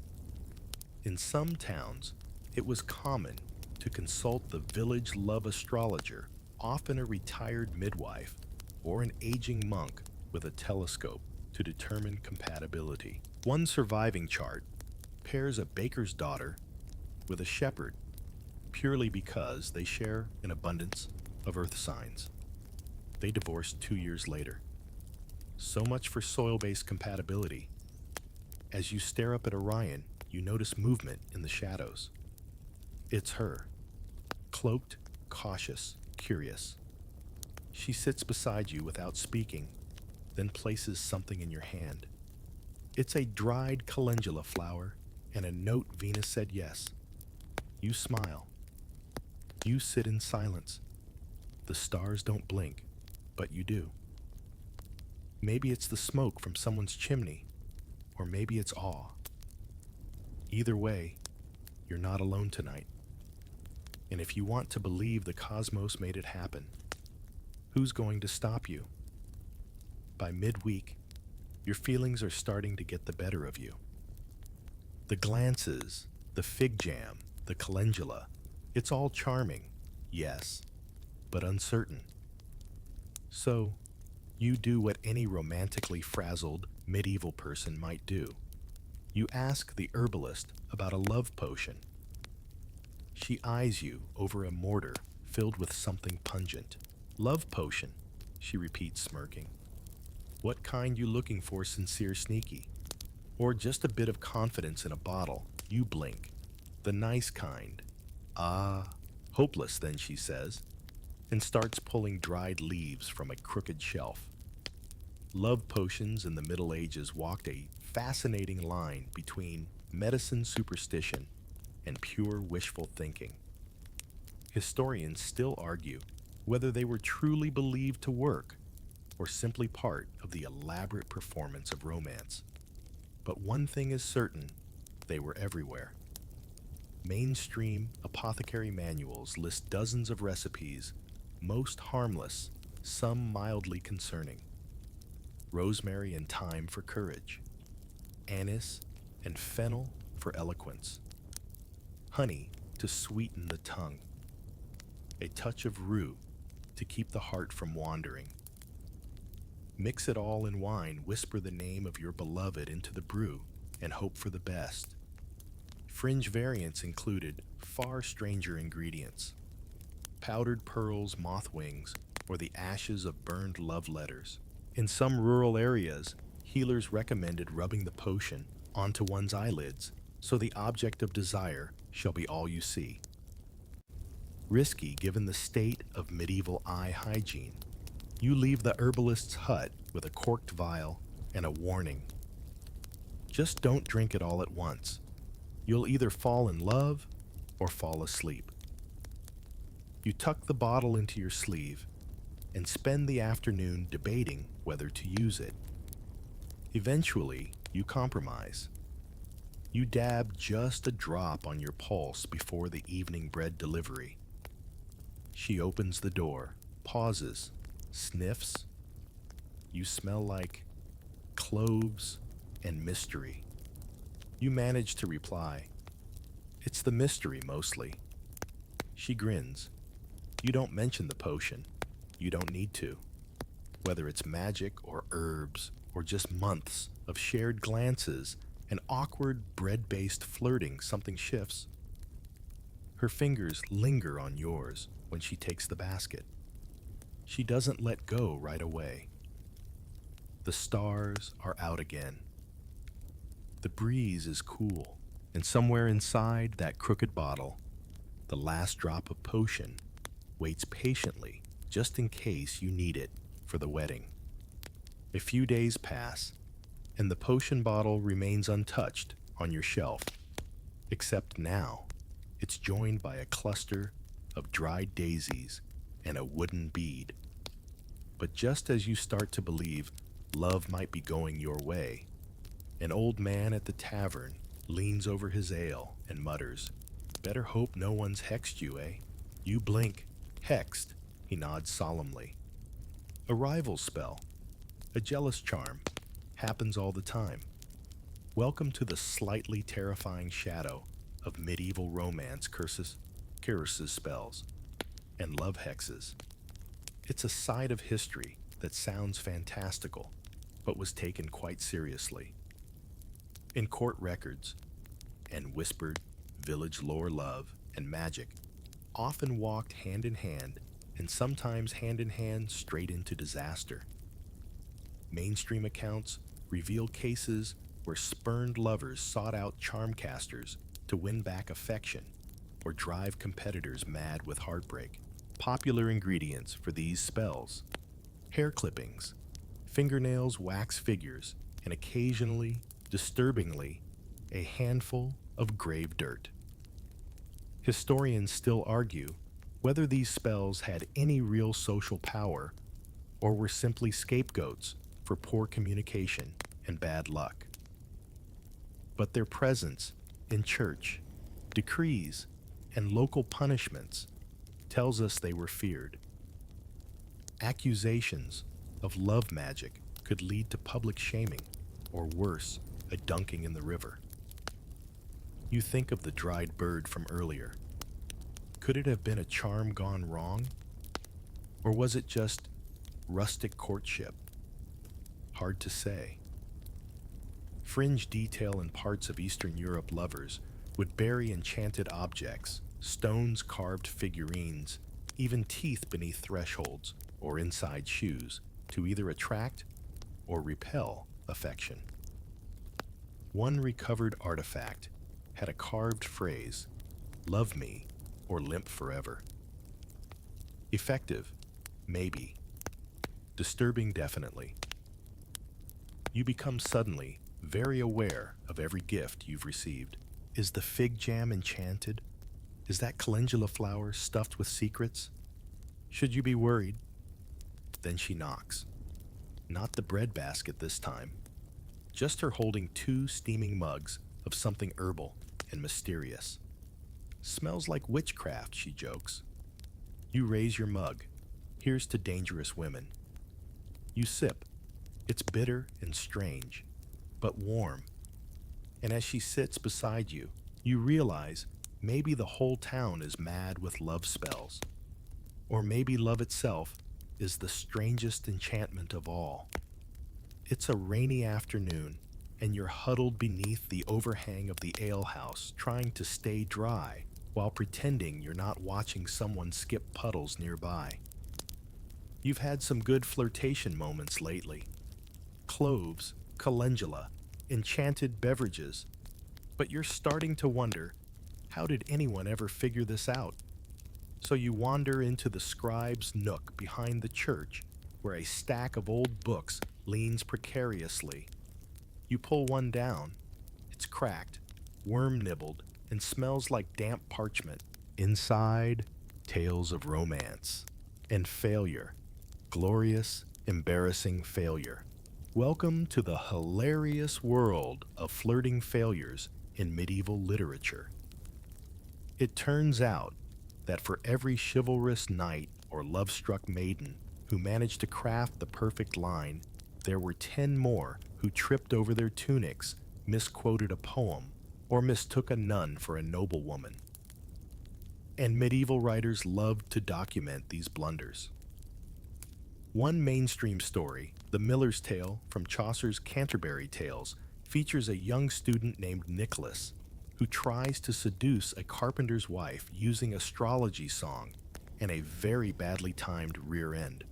In some towns, it was common to consult the village love astrologer, often a retired midwife or an aging monk with a telescope to determine compatibility. One surviving chart pairs a baker's daughter with a shepherd purely because they share an abundance of earth signs. They divorced 2 years later. So much for soil-based compatibility. As you stare up at Orion, you notice movement in the shadows. It's her, cloaked, cautious, curious. She sits beside you without speaking, then places something in your hand. It's a dried calendula flower and a note Venus said yes. You smile. You sit in silence. The stars don't blink, but you do. Maybe it's the smoke from someone's chimney, or maybe it's awe. Either way, you're not alone tonight. And if you want to believe the cosmos made it happen, who's going to stop you? By midweek, your feelings are starting to get the better of you. The glances, the fig jam, the calendula, it's all charming, yes, but uncertain. So, you do what any romantically frazzled medieval person might do. You ask the herbalist about a love potion. She eyes you over a mortar filled with something pungent. "Love potion," she repeats, smirking. "What kind you looking for, sincere sneaky? Or just a bit of confidence in a bottle?" You blink. "The nice kind." "Ah, hopeless then," she says, and starts pulling dried leaves from a crooked shelf. Love potions in the Middle Ages walked a fascinating line between medicine superstition and pure wishful thinking. Historians still argue whether they were truly believed to work or simply part of the elaborate performance of romance. But one thing is certain, they were everywhere. Mainstream apothecary manuals list dozens of recipes, most harmless, some mildly concerning. Rosemary and thyme for courage, anise and fennel for eloquence, honey to sweeten the tongue, a touch of rue to keep the heart from wandering. Mix it all in wine, whisper the name of your beloved into the brew, and hope for the best. Fringe variants included far stranger ingredients: powdered pearls, moth wings, or the ashes of burned love letters. In some rural areas, healers recommended rubbing the potion onto one's eyelids so the object of desire shall be all you see. Risky given the state of medieval eye hygiene. You leave the herbalist's hut with a corked vial and a warning. Just don't drink it all at once. You'll either fall in love or fall asleep. You tuck the bottle into your sleeve and spend the afternoon debating whether to use it. Eventually, you compromise. You dab just a drop on your pulse before the evening bread delivery. She opens the door, pauses, sniffs. You smell like cloves and mystery. You manage to reply, "It's the mystery mostly." She grins. You don't mention the potion. You don't need to. Whether it's magic or herbs or just months of shared glances and awkward bread-based flirting, something shifts. Her fingers linger on yours when she takes the basket. She doesn't let go right away. The stars are out again. The breeze is cool, and somewhere inside that crooked bottle, the last drop of potion waits patiently just in case you need it for the wedding. A few days pass, and the potion bottle remains untouched on your shelf, except now it's joined by a cluster of dried daisies and a wooden bead. But just as you start to believe love might be going your way, an old man at the tavern leans over his ale and mutters, "Better hope no one's hexed you, eh?" You blink. "Hexed," he nods solemnly. "A rival spell, a jealous charm, happens all the time. Welcome to the slightly terrifying shadow of medieval romance curses spells, and love hexes. It's a side of history that sounds fantastical, but was taken quite seriously. In court records and whispered village lore, love and magic often walked hand in hand, and sometimes hand in hand straight into disaster. Mainstream accounts reveal cases where spurned lovers sought out charm casters to win back affection or drive competitors mad with heartbreak. Popular ingredients for these spells: hair clippings, fingernails, wax figures, and occasionally, disturbingly, a handful of grave dirt. Historians still argue whether these spells had any real social power or were simply scapegoats for poor communication and bad luck. But their presence in church, decrees, and local punishments tells us they were feared. Accusations of love magic could lead to public shaming, or worse, a dunking in the river. You think of the dried bird from earlier. Could it have been a charm gone wrong? Or was it just rustic courtship? Hard to say. Fringe detail in parts of Eastern Europe lovers would bury enchanted objects, stones, carved figurines, even teeth beneath thresholds or inside shoes to either attract or repel affection. One recovered artifact had a carved phrase, "Love me or limp forever." Effective, maybe. Disturbing, definitely. You become suddenly very aware of every gift you've received. Is the fig jam enchanted? Is that calendula flower stuffed with secrets? Should you be worried? Then she knocks. Not the bread basket this time. Just her holding 2 steaming mugs of something herbal and mysterious. "Smells like witchcraft," she jokes. You raise your mug. "Here's to dangerous women." You sip. It's bitter and strange, but warm. And as she sits beside you, you realize maybe the whole town is mad with love spells. Or maybe love itself is the strangest enchantment of all. It's a rainy afternoon, and you're huddled beneath the overhang of the alehouse, trying to stay dry while pretending you're not watching someone skip puddles nearby. You've had some good flirtation moments lately. Cloves, calendula, enchanted beverages. But you're starting to wonder, how did anyone ever figure this out? So you wander into the scribe's nook behind the church, where a stack of old books leans precariously. You pull one down. It's cracked, worm-nibbled, and smells like damp parchment. Inside, tales of romance and failure. Glorious, embarrassing failure. Welcome to the hilarious world of flirting failures in medieval literature. It turns out that for every chivalrous knight or love-struck maiden who managed to craft the perfect line, there were 10 more who tripped over their tunics, misquoted a poem, or mistook a nun for a noblewoman. And medieval writers loved to document these blunders. One mainstream story, The Miller's Tale from Chaucer's Canterbury Tales, features a young student named Nicholas who tries to seduce a carpenter's wife using astrology song and a very badly timed rear end.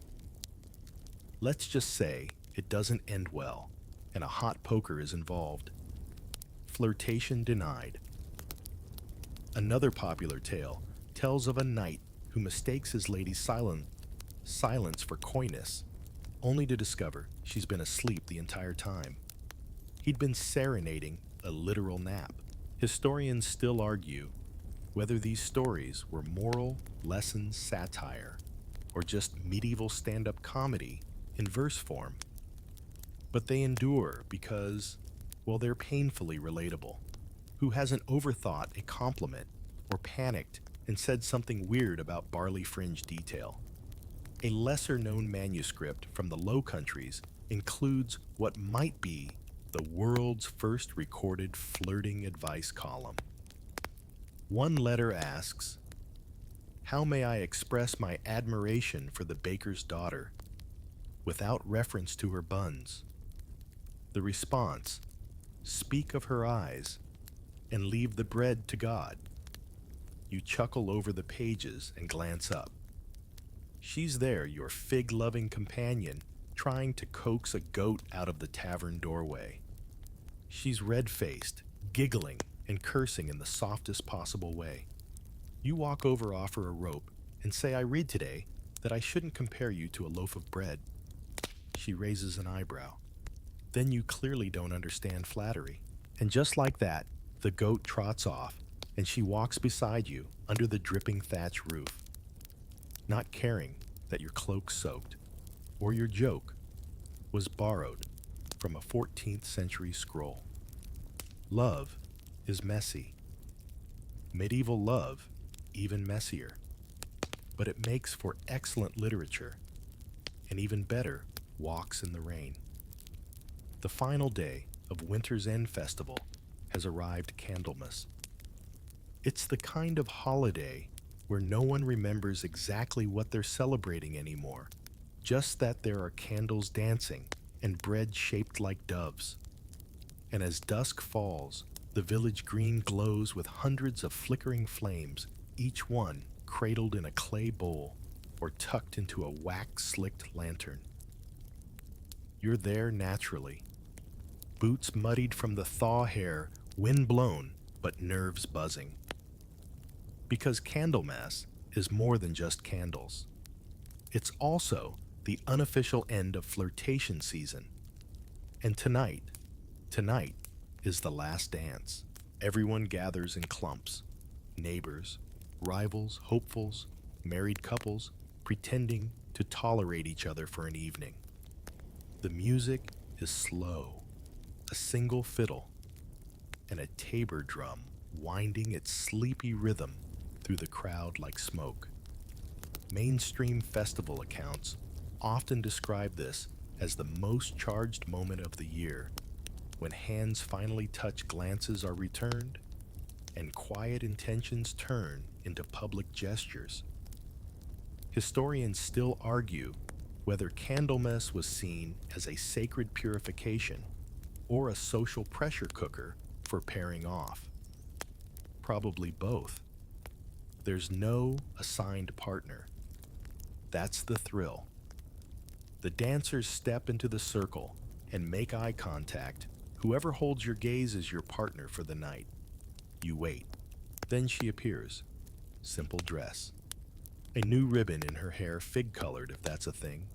Let's just say it doesn't end well, and a hot poker is involved. Flirtation denied. Another popular tale tells of a knight who mistakes his lady's silence for coyness, only to discover she's been asleep the entire time. He'd been serenading a literal nap. Historians still argue Whether these stories were moral lesson satire or just medieval stand-up comedy in verse form. But they endure because, well, they're painfully relatable. Who hasn't overthought a compliment or panicked and said something weird about barley fringe detail? A lesser-known manuscript from the Low Countries includes what might be the world's first recorded flirting advice column. One letter asks, "How may I express my admiration for the baker's daughter?" without reference to her buns. The response, "Speak of her eyes and leave the bread to God." You chuckle over the pages and glance up. She's there, your fig-loving companion, trying to coax a goat out of the tavern doorway. She's red-faced, giggling, and cursing in the softest possible way. You walk over, offer a rope, and say, "I read today that I shouldn't compare you to a loaf of bread." She raises an eyebrow. Then you clearly don't understand flattery. And just like that, the goat trots off, and she walks beside you under the dripping thatch roof, not caring that your cloak's soaked, or your joke was borrowed from a 14th century scroll. Love is messy. Medieval love, even messier. But it makes for excellent literature, and even better, walks in the rain. The final day of Winter's End Festival has arrived Candlemas. It's the kind of holiday where no one remembers exactly what they're celebrating anymore, just that there are candles dancing and bread shaped like doves. And as dusk falls, the village green glows with hundreds of flickering flames, each one cradled in a clay bowl or tucked into a wax-slicked lantern. You're there naturally, boots muddied from the thaw hair, wind blown, but nerves buzzing. Because Candlemas is more than just candles. It's also the unofficial end of flirtation season. And tonight is the last dance. Everyone gathers in clumps, neighbors, rivals, hopefuls, married couples, pretending to tolerate each other for an evening. The music is slow, a single fiddle, and a tabor drum winding its sleepy rhythm through the crowd like smoke. Mainstream festival accounts often describe this as the most charged moment of the year, when hands finally touch, glances are returned, and quiet intentions turn into public gestures. Historians still argue whether Candlemas was seen as a sacred purification or a social pressure cooker for pairing off. Probably both. There's no assigned partner. That's the thrill. The dancers step into the circle and make eye contact. Whoever holds your gaze is your partner for the night. You wait. Then she appears. Simple dress. A new ribbon in her hair, fig-colored if that's a thing.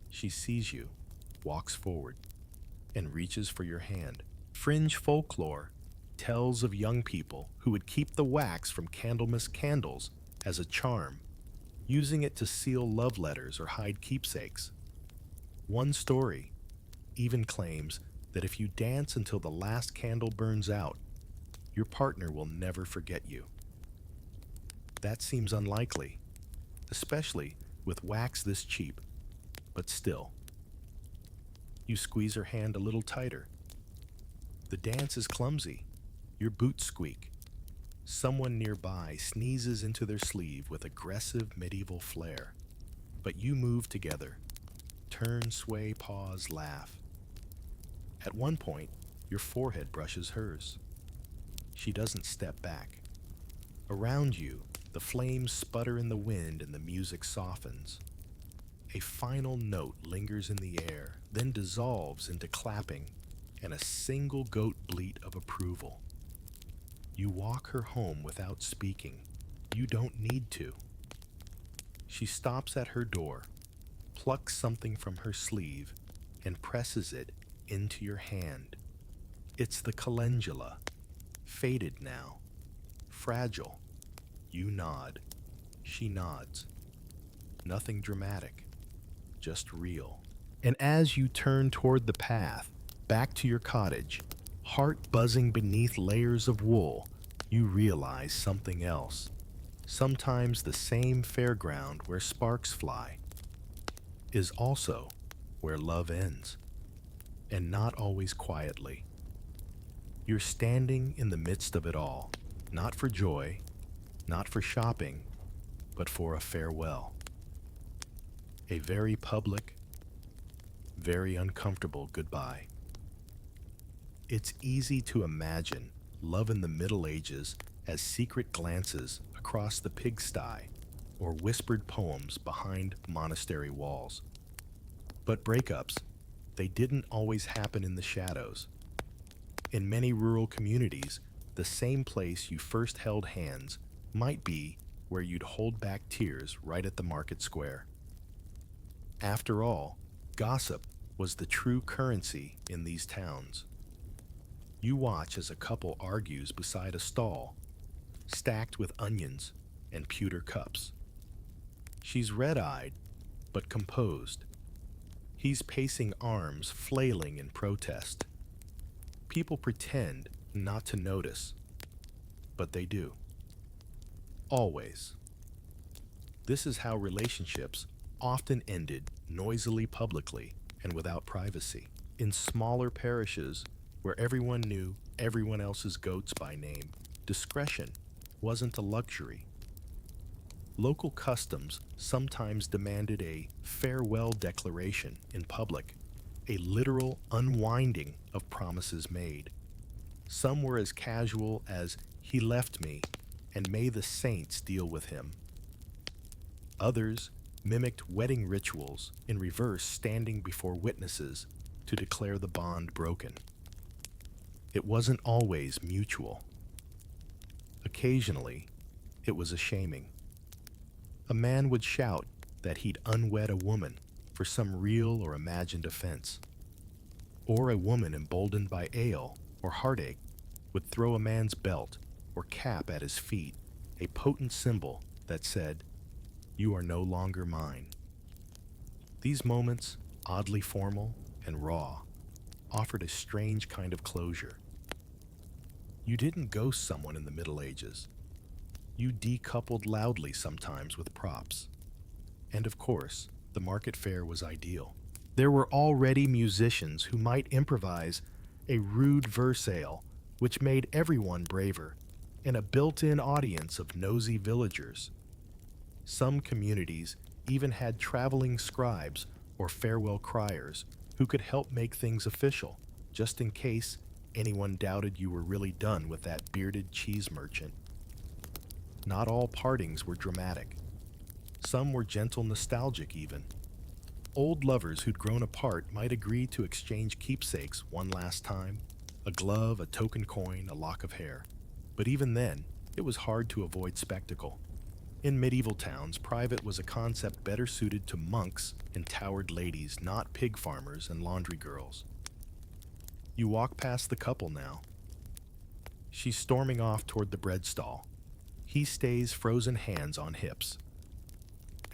She sees you, walks forward, and reaches for your hand. Fringe folklore tells of young people who would keep the wax from Candlemas candles as a charm, using it to seal love letters or hide keepsakes. One story even claims that if you dance until the last candle burns out, your partner will never forget you. That seems unlikely, especially with wax this cheap, but still. You squeeze her hand a little tighter. The dance is clumsy. Your boots squeak. Someone nearby sneezes into their sleeve with aggressive medieval flair. But you move together. Turn, sway, pause, laugh. At one point, your forehead brushes hers. She doesn't step back. Around you, the flames sputter in the wind and the music softens. A final note lingers in the air, then dissolves into clapping and a single goat bleat of approval. You walk her home without speaking. You don't need to. She stops at her door, plucks something from her sleeve, and presses it into your hand. It's the calendula, faded now, fragile, You nod. She nods. Nothing dramatic, just real. And as you turn toward the path, back to your cottage, heart buzzing beneath layers of wool, you realize something else. Sometimes the same fairground where sparks fly is also where love ends, and not always quietly. You're standing in the midst of it all, not for joy, not for shopping, but for a farewell. A very public, very uncomfortable goodbye. It's easy to imagine love in the Middle Ages as secret glances across the pigsty or whispered poems behind monastery walls. But breakups, they didn't always happen in the shadows. In many rural communities, the same place you first held hands might be where you'd hold back tears right at the market square. After all, gossip was the true currency in these towns. You watch as a couple argues beside a stall, stacked with onions and pewter cups. She's red-eyed, but composed. He's pacing arms, flailing in protest. People pretend not to notice, but they do. Always. This is how relationships often ended noisily publicly and without privacy. In smaller parishes where everyone knew everyone else's goats by name, discretion wasn't a luxury. Local customs sometimes demanded a farewell declaration in public, a literal unwinding of promises made. Some were as casual as, "He left me, and may the saints deal with him." Others mimicked wedding rituals in reverse, standing before witnesses to declare the bond broken. It wasn't always mutual. Occasionally, it was a shaming. A man would shout that he'd unwed a woman for some real or imagined offense. Or a woman emboldened by ail or heartache would throw a man's belt or cap at his feet, a potent symbol that said, "You are no longer mine." These moments, oddly formal and raw, offered a strange kind of closure. You didn't ghost someone in the Middle Ages. You decoupled loudly sometimes with props. And of course, the market fare was ideal. There were already musicians who might improvise a rude versailles, which made everyone braver, and a built-in audience of nosy villagers. Some communities even had traveling scribes or farewell criers who could help make things official, just in case anyone doubted you were really done with that bearded cheese merchant. Not all partings were dramatic. Some were gentle, nostalgic even. Old lovers who'd grown apart might agree to exchange keepsakes one last time, a glove, a token coin, a lock of hair. But even then, it was hard to avoid spectacle. In medieval towns, private was a concept better suited to monks and towered ladies, not pig farmers and laundry girls. You walk past the couple now. She's storming off toward the bread stall. He stays, frozen hands on hips.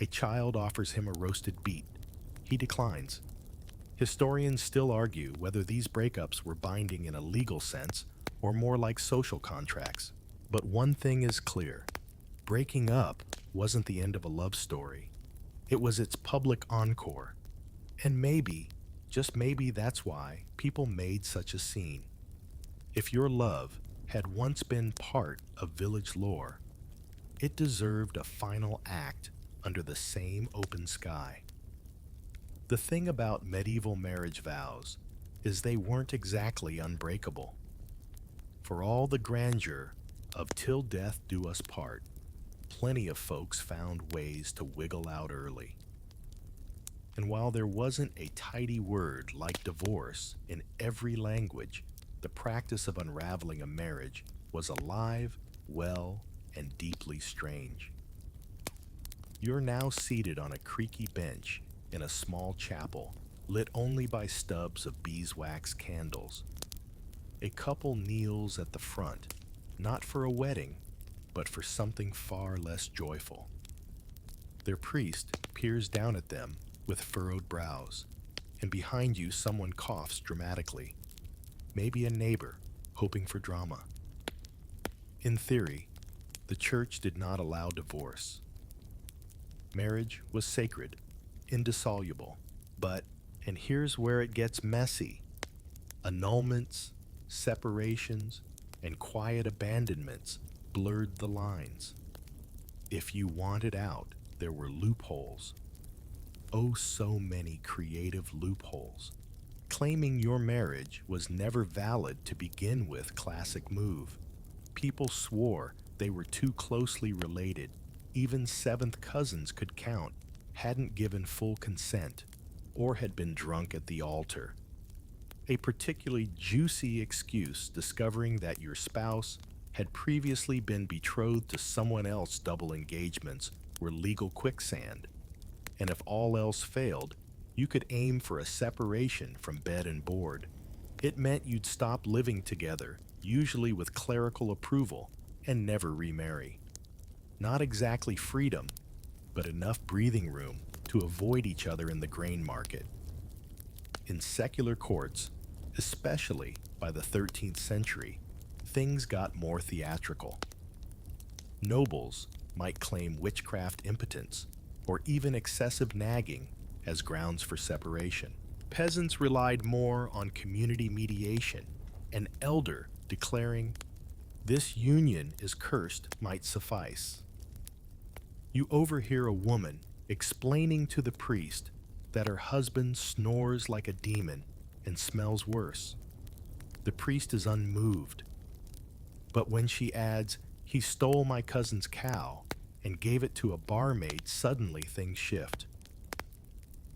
A child offers him a roasted beet. He declines. Historians still argue whether these breakups were binding in a legal sense or more like social contracts. But one thing is clear. Breaking up wasn't the end of a love story. It was its public encore. And maybe, just maybe that's why people made such a scene. If your love had once been part of village lore, it deserved a final act under the same open sky. The thing about medieval marriage vows is they weren't exactly unbreakable. For all the grandeur of "till death do us part," plenty of folks found ways to wiggle out early. And while there wasn't a tidy word like divorce in every language, the practice of unraveling a marriage was alive, well, and deeply strange. You're now seated on a creaky bench in a small chapel, lit only by stubs of beeswax candles. A couple kneels at the front, not for a wedding, but for something far less joyful. Their priest peers down at them with furrowed brows, and behind you someone coughs dramatically, maybe a neighbor hoping for drama. In theory, the church did not allow divorce. Marriage was sacred, indissoluble, but, and here's where it gets messy, annulments, separations, and quiet abandonments blurred the lines. If you wanted out, there were loopholes. Oh, so many creative loopholes. Claiming your marriage was never valid to begin with, classic move. People swore they were too closely related. Even seventh cousins could count, hadn't given full consent, or had been drunk at the altar. A particularly juicy excuse discovering that your spouse had previously been betrothed to someone else. Double engagements were legal quicksand, and if all else failed, you could aim for a separation from bed and board. It meant you'd stop living together, usually with clerical approval, and never remarry. Not exactly freedom, but enough breathing room to avoid each other in the grain market. In secular courts, especially by the 13th century, things got more theatrical. Nobles might claim witchcraft impotence or even excessive nagging as grounds for separation. Peasants relied more on community mediation. An elder declaring, "This union is cursed," might suffice. You overhear a woman explaining to the priest that her husband snores like a demon and smells worse. The priest is unmoved. But when she adds, "He stole my cousin's cow and gave it to a barmaid," suddenly things shift.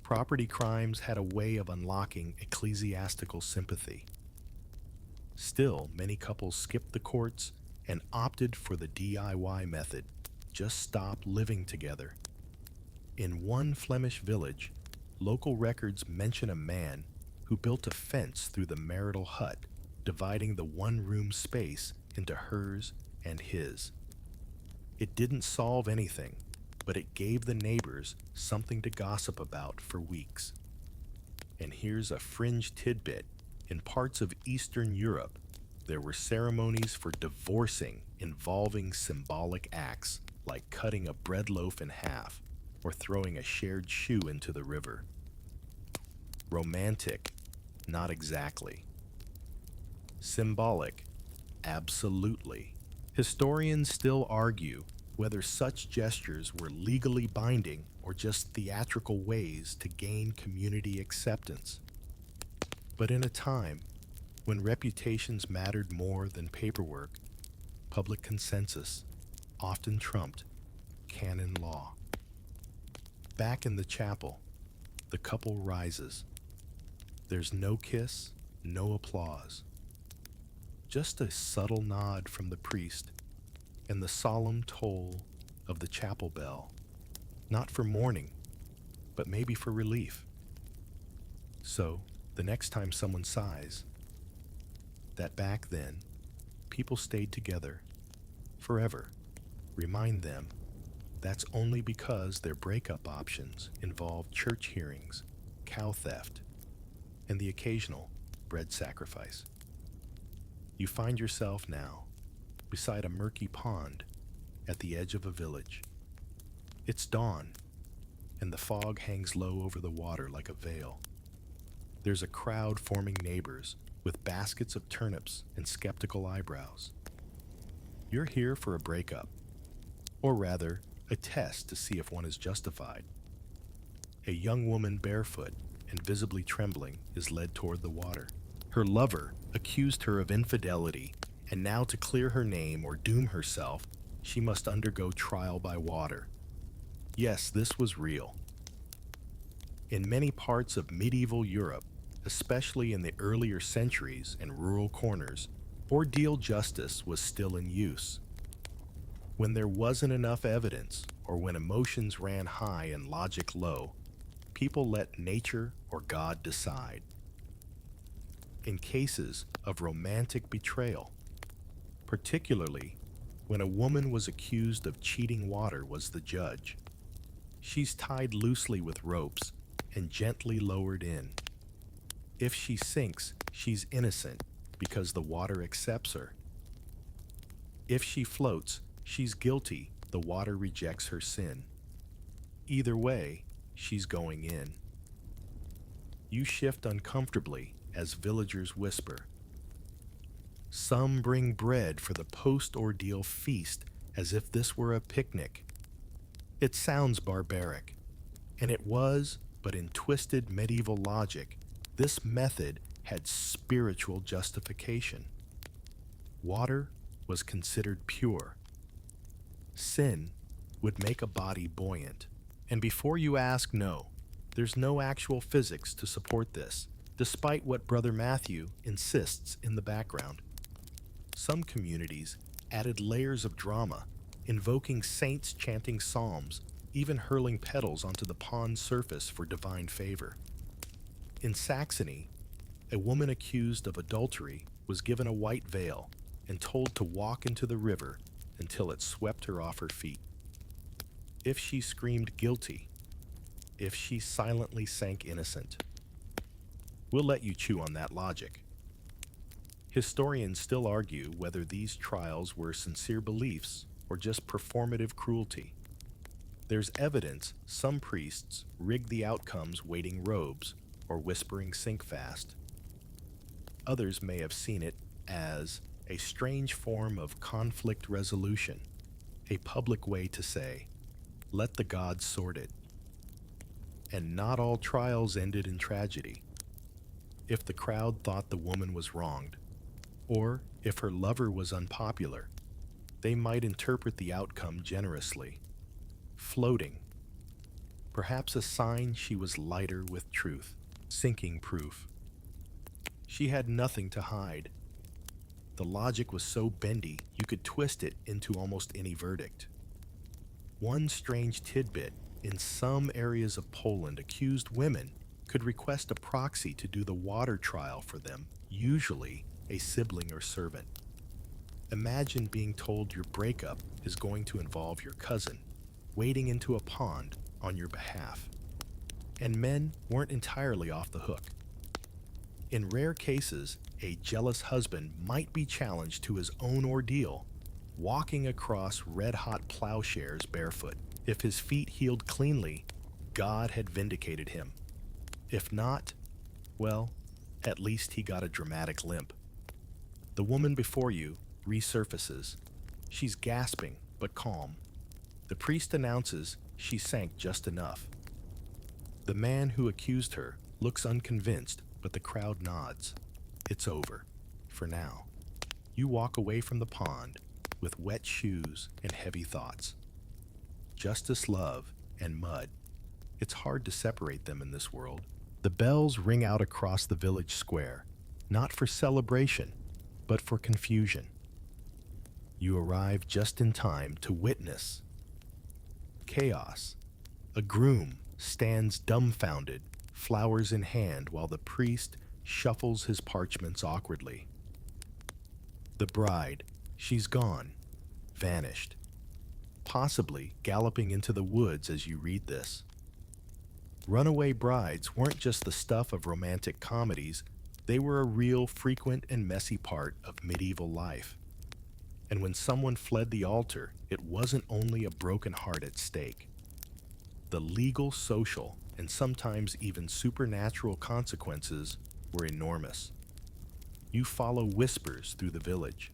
Property crimes had a way of unlocking ecclesiastical sympathy. Still, many couples skipped the courts and opted for the DIY method. Just stop living together. In one Flemish village, local records mention a man who built a fence through the marital hut, dividing the one-room space into hers and his. It didn't solve anything, but it gave the neighbors something to gossip about for weeks. And here's a fringe tidbit. In parts of Eastern Europe, there were ceremonies for divorcing involving symbolic acts like cutting a bread loaf in half or throwing a shared shoe into the river. Romantic, not exactly. Symbolic, absolutely. Historians still argue whether such gestures were legally binding or just theatrical ways to gain community acceptance. But in a time when reputations mattered more than paperwork, public consensus often trumped canon law. Back in the chapel, the couple rises. There's no kiss, no applause. Just a subtle nod from the priest and the solemn toll of the chapel bell, not for mourning, but maybe for relief. So, the next time someone sighs, that back then, people stayed together forever, remind them that's only because their breakup options involved church hearings, cow theft, and the occasional bread sacrifice. You find yourself now beside a murky pond at the edge of a village. It's dawn, and the fog hangs low over the water like a veil. There's a crowd forming neighbors with baskets of turnips and skeptical eyebrows. You're here for a breakup, or rather, a test to see if one is justified. A young woman barefoot and visibly trembling is led toward the water. Her lover accused her of infidelity, and now to clear her name or doom herself, she must undergo trial by water. Yes, this was real. In many parts of medieval Europe, especially in the earlier centuries and rural corners, ordeal justice was still in use. When there wasn't enough evidence, or when emotions ran high and logic low, people let nature or God decide. In cases of romantic betrayal, particularly when a woman was accused of cheating water was the judge. She's tied loosely with ropes and gently lowered in. If she sinks, she's innocent because the water accepts her. If she floats, she's guilty, the water rejects her sin. Either way, she's going in. You shift uncomfortably as villagers whisper. Some bring bread for the post-ordeal feast as if this were a picnic. It sounds barbaric, and it was, but in twisted medieval logic, this method had spiritual justification. Water was considered pure. Sin would make a body buoyant. And before you ask, no, there's no actual physics to support this, despite what Brother Matthew insists in the background. Some communities added layers of drama, invoking saints chanting psalms, even hurling petals onto the pond's surface for divine favor. In Saxony, a woman accused of adultery was given a white veil and told to walk into the river until it swept her off her feet. If she screamed guilty, if she silently sank innocent. We'll let you chew on that logic. Historians still argue whether these trials were sincere beliefs or just performative cruelty. There's evidence some priests rigged the outcomes waiting robes or whispering sink fast. Others may have seen it as a strange form of conflict resolution, a public way to say, let the gods sort it. And not all trials ended in tragedy. If the crowd thought the woman was wronged, or if her lover was unpopular, they might interpret the outcome generously. Floating, perhaps a sign she was lighter with truth, sinking proof. She had nothing to hide. The logic was so bendy you could twist it into almost any verdict. One strange tidbit, in some areas of Poland, accused women could request a proxy to do the water trial for them, usually a sibling or servant. Imagine being told your breakup is going to involve your cousin wading into a pond on your behalf. And men weren't entirely off the hook. In rare cases, a jealous husband might be challenged to his own ordeal, walking across red-hot plowshares barefoot. If his feet healed cleanly, God had vindicated him. If not, well, at least he got a dramatic limp. The woman before you resurfaces. She's gasping, but calm. The priest announces she sank just enough. The man who accused her looks unconvinced, but the crowd nods. It's over, for now. You walk away from the pond with wet shoes and heavy thoughts. Justice, love, and mud. It's hard to separate them in this world. The bells ring out across the village square, not for celebration, but for confusion. You arrive just in time to witness chaos. A groom stands dumbfounded, flowers in hand, while the priest shuffles his parchments awkwardly. The bride, she's gone, vanished, possibly galloping into the woods as you read this. Runaway brides weren't just the stuff of romantic comedies, they were a real, frequent, and messy part of medieval life. And when someone fled the altar, it wasn't only a broken heart at stake. The legal, social, and sometimes even supernatural consequences were enormous. You follow whispers through the village.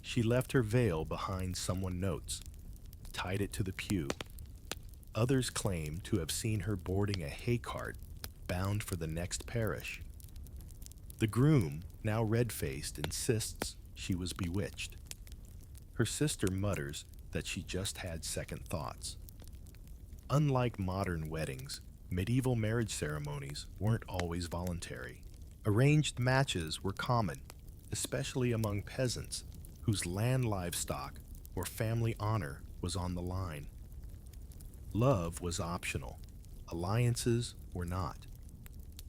She left her veil behind, someone notes, tied it to the pew. Others claim to have seen her boarding a hay cart bound for the next parish. The groom, now red-faced, insists she was bewitched. Her sister mutters that she just had second thoughts. Unlike modern weddings, medieval marriage ceremonies weren't always voluntary. Arranged matches were common, especially among peasants whose land, livestock, or family honor was on the line. Love was optional. Alliances were not.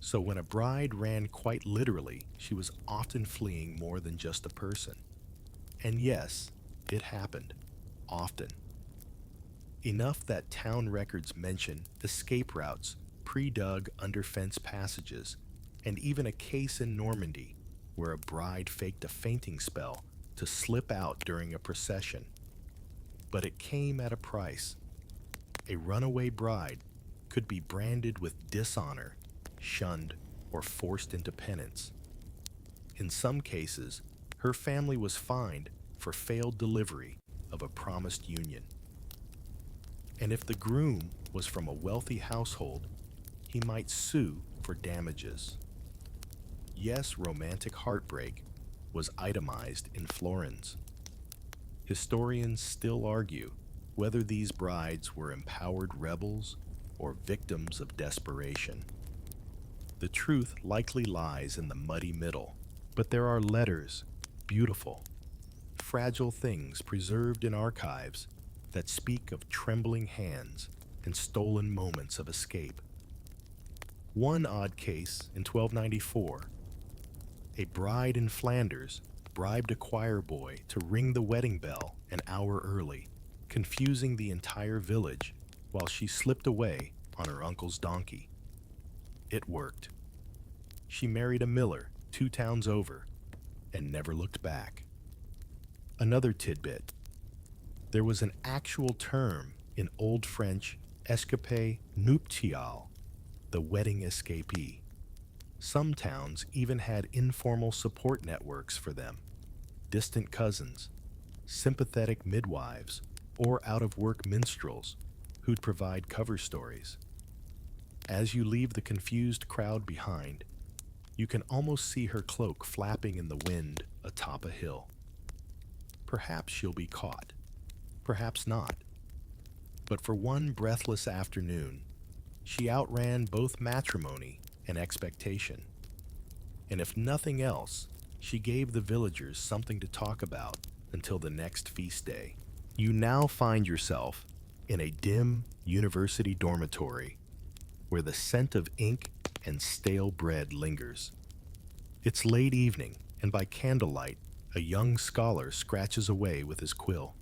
So when a bride ran quite literally, she was often fleeing more than just a person. And yes, It happened, often. Enough that town records mention escape routes, pre-dug under fence passages, and even a case in Normandy where a bride faked a fainting spell to slip out during a procession. But it came at a price. A runaway bride could be branded with dishonor, shunned, or forced into penance. In some cases, her family was fined for failed delivery of a promised union. And if the groom was from a wealthy household, he might sue for damages. Yes, romantic heartbreak was itemized in florins. Historians still argue whether these brides were empowered rebels or victims of desperation. The truth likely lies in the muddy middle, but there are letters, beautiful, fragile things preserved in archives that speak of trembling hands and stolen moments of escape. One odd case in 1294, a bride in Flanders bribed a choir boy to ring the wedding bell an hour early, confusing the entire village while she slipped away on her uncle's donkey. It worked. She married a miller 2 towns over and never looked back. Another tidbit. There was an actual term in Old French escapé nuptial, the wedding escapee. Some towns even had informal support networks for them, distant cousins, sympathetic midwives, or out-of-work minstrels who'd provide cover stories. As you leave the confused crowd behind, you can almost see her cloak flapping in the wind atop a hill. Perhaps she'll be caught, perhaps not. But for one breathless afternoon, she outran both matrimony and expectation. And if nothing else, she gave the villagers something to talk about until the next feast day. You now find yourself in a dim university dormitory where the scent of ink and stale bread lingers. It's late evening, and by candlelight, a young scholar scratches away with his quill.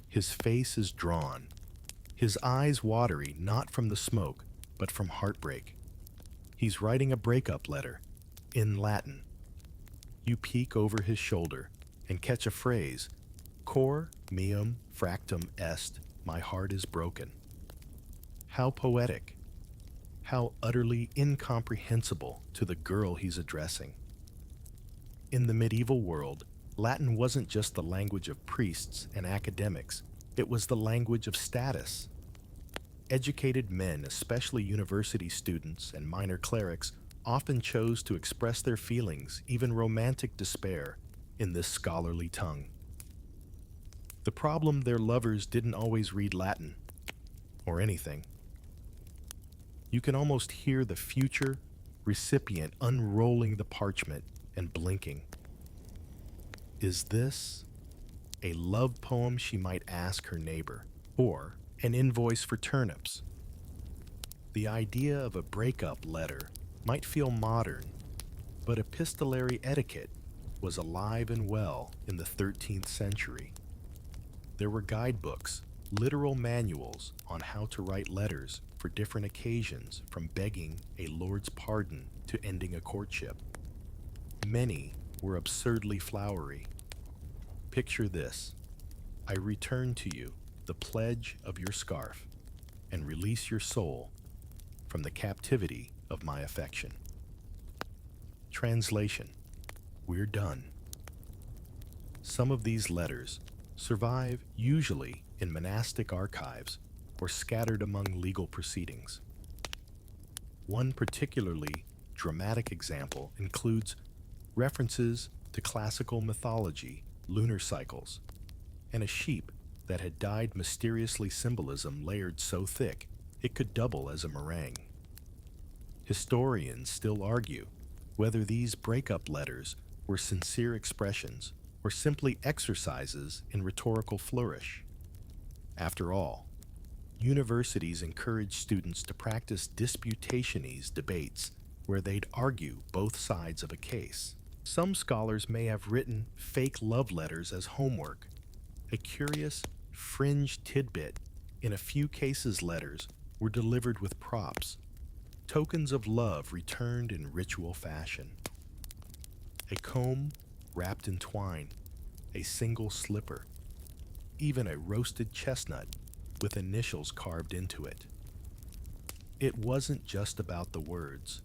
His face is drawn, his eyes watery not from the smoke, but from heartbreak. He's writing a breakup letter, in Latin. You peek over his shoulder and catch a phrase, cor meum fractum est, my heart is broken. How poetic, how utterly incomprehensible to the girl he's addressing. In the medieval world, Latin wasn't just the language of priests and academics, it was the language of status. Educated men, especially university students and minor clerics, often chose to express their feelings, even romantic despair, in this scholarly tongue. The problem, their lovers didn't always read Latin, or anything. You can almost hear the future recipient unrolling the parchment and blinking. Is this a love poem she might ask her neighbor, or an invoice for turnips? The idea of a breakup letter might feel modern, but epistolary etiquette was alive and well in the 13th century. There were guidebooks, literal manuals on how to write letters for different occasions, from begging a lord's pardon to ending a courtship. Many were absurdly flowery. Picture this: I return to you the pledge of your scarf and release your soul from the captivity of my affection. Translation: we're done. Some of these letters survive usually in monastic archives or scattered among legal proceedings. One particularly dramatic example includes references to classical mythology, lunar cycles, and a sheep that had dyed mysteriously, symbolism layered so thick it could double as a meringue. Historians still argue whether these breakup letters were sincere expressions or simply exercises in rhetorical flourish. After all, universities encourage students to practice disputationese debates where they'd argue both sides of a case. Some scholars may have written fake love letters as homework, A curious, fringe tidbit, in a few cases letters were delivered with props, tokens of love returned in ritual fashion. A comb wrapped in twine, a single slipper, even a roasted chestnut with initials carved into it. It wasn't just about the words,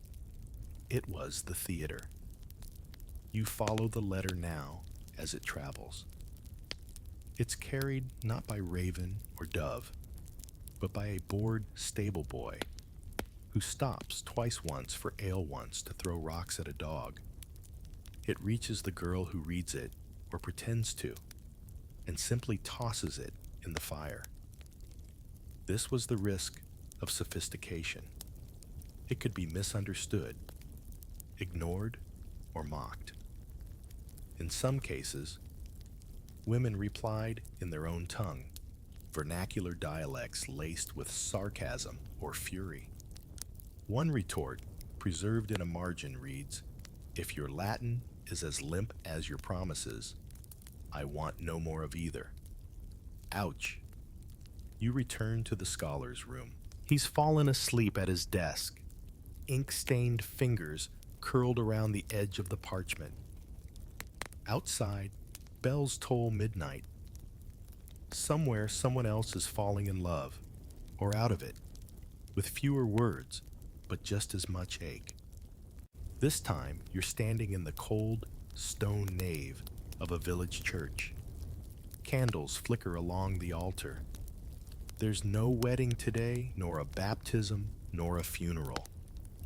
it was the theater. You follow the letter now as it travels. It's carried not by raven or dove, but by a bored stable boy who stops twice once for ale once to throw rocks at a dog. It reaches the girl who reads it, or pretends to, and simply tosses it in the fire. This was the risk of sophistication. It could be misunderstood, ignored, or mocked. In some cases, women replied in their own tongue, vernacular dialects laced with sarcasm or fury. One retort, preserved in a margin, reads, "If your Latin is as limp as your promises, I want no more of either." Ouch. You return to the scholar's room. He's fallen asleep at his desk, ink-stained fingers curled around the edge of the parchment. Outside, bells toll midnight. Somewhere, someone else is falling in love, or out of it, with fewer words, but just as much ache. This time, you're standing in the cold, stone nave of a village church. Candles flicker along the altar. There's no wedding today, nor a baptism, nor a funeral.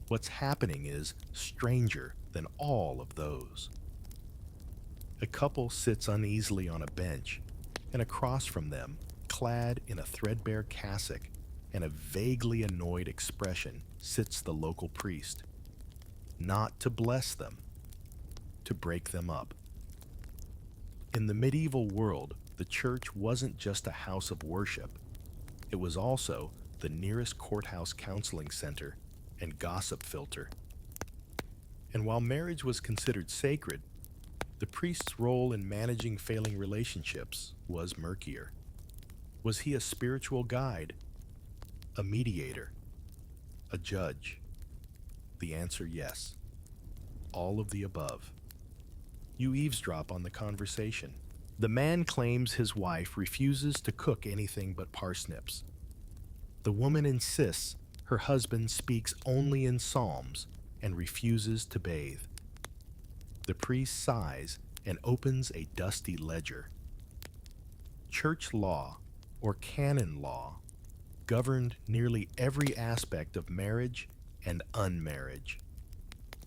What's happening is stranger than all of those. A couple sits uneasily on a bench, and across from them, clad in a threadbare cassock and a vaguely annoyed expression, sits the local priest. Not to bless them, to break them up. In the medieval world, the church wasn't just a house of worship. It was also the nearest courthouse counseling center and gossip filter. And while marriage was considered sacred, the priest's role in managing failing relationships was murkier. Was he a spiritual guide, a mediator, a judge? The answer, yes. All of the above. You eavesdrop on the conversation. The man claims his wife refuses to cook anything but parsnips. The woman insists her husband speaks only in psalms and refuses to bathe. The priest sighs and opens a dusty ledger. Church law, or canon law, governed nearly every aspect of marriage and unmarriage.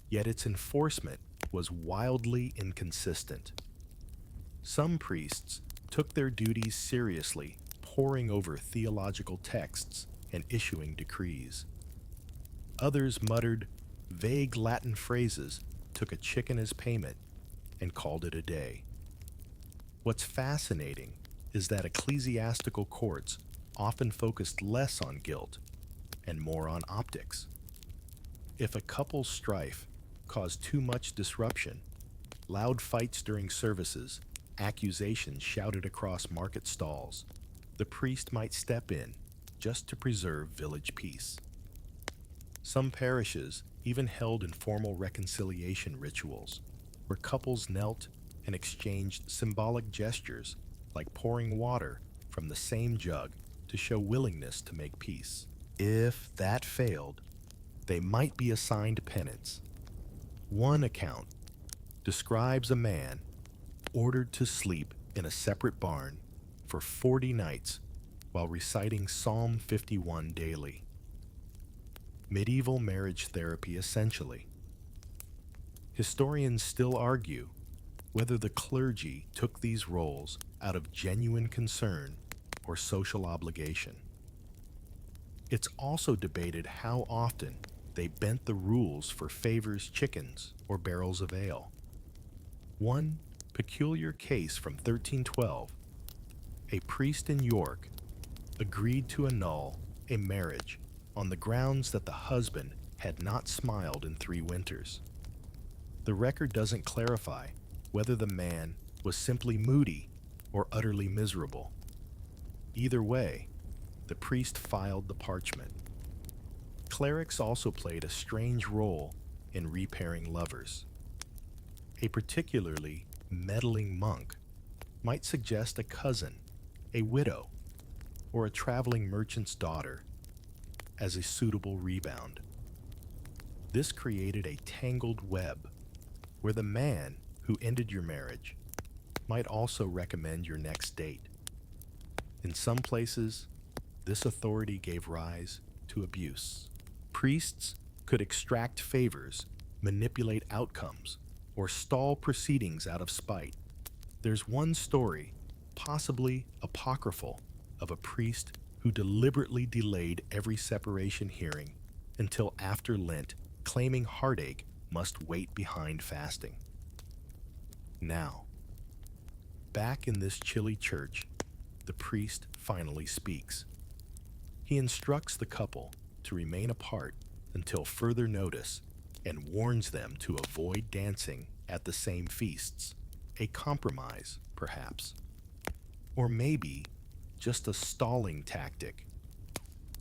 Yet its enforcement was wildly inconsistent. Some priests took their duties seriously, poring over theological texts and issuing decrees. Others muttered vague Latin phrases, took a chicken as payment, and called it a day. What's fascinating is that ecclesiastical courts often focused less on guilt and more on optics. If a couple's strife caused too much disruption, loud fights during services, accusations shouted across market stalls, the priest might step in just to preserve village peace. Some parishes even held informal reconciliation rituals where couples knelt and exchanged symbolic gestures like pouring water from the same jug to show willingness to make peace. If that failed, they might be assigned penance. One account describes a man ordered to sleep in a separate barn for 40 nights while reciting Psalm 51 daily. Medieval marriage therapy essentially. Historians still argue whether the clergy took these roles out of genuine concern or social obligation. It's also debated how often they bent the rules for favors, chickens, or barrels of ale. One peculiar case from 1312, a priest in York agreed to annul a marriage on the grounds that the husband had not smiled in 3 winters. The record doesn't clarify whether the man was simply moody or utterly miserable. Either way, the priest filed the parchment. Clerics also played a strange role in repairing lovers. A particularly meddling monk might suggest a cousin, a widow, or a traveling merchant's daughter as a suitable rebound. This created a tangled web where the man who ended your marriage might also recommend your next date. In some places, this authority gave rise to abuse. Priests could extract favors, manipulate outcomes, or stall proceedings out of spite. There's one story, possibly apocryphal, of a priest who deliberately delayed every separation hearing until after Lent, claiming heartache must wait behind fasting. Now, back in this chilly church, the priest finally speaks. He instructs the couple to remain apart until further notice and warns them to avoid dancing at the same feasts. A compromise, perhaps. Or maybe just a stalling tactic.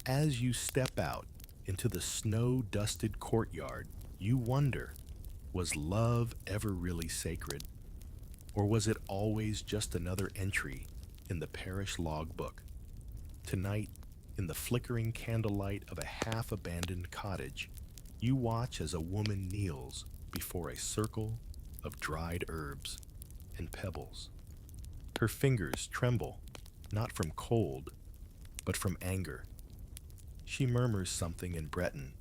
As you step out into the snow-dusted courtyard, you wonder, was love ever really sacred? Or was it always just another entry in the parish logbook? Tonight, in the flickering candlelight of a half-abandoned cottage, you watch as a woman kneels before a circle of dried herbs and pebbles. Her fingers tremble, not from cold, but from anger. She murmurs something in Breton,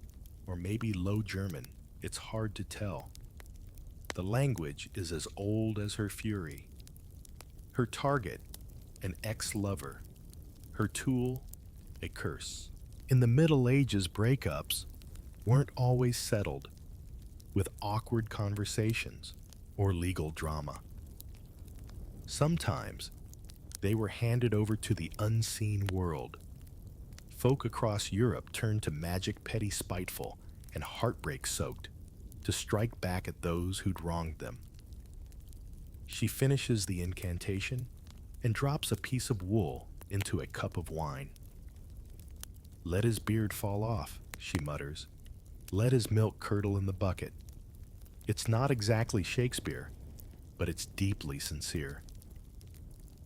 or maybe Low German, it's hard to tell. The language is as old as her fury. Her target, an ex-lover. Her tool, a curse. In the Middle Ages, breakups weren't always settled with awkward conversations or legal drama. Sometimes they were handed over to the unseen world. Folk across Europe turned to magic petty spiteful and heartbreak soaked to strike back at those who'd wronged them. She finishes the incantation and drops a piece of wool into a cup of wine. Let his beard fall off, she mutters. Let his milk curdle in the bucket. It's not exactly Shakespeare, but it's deeply sincere.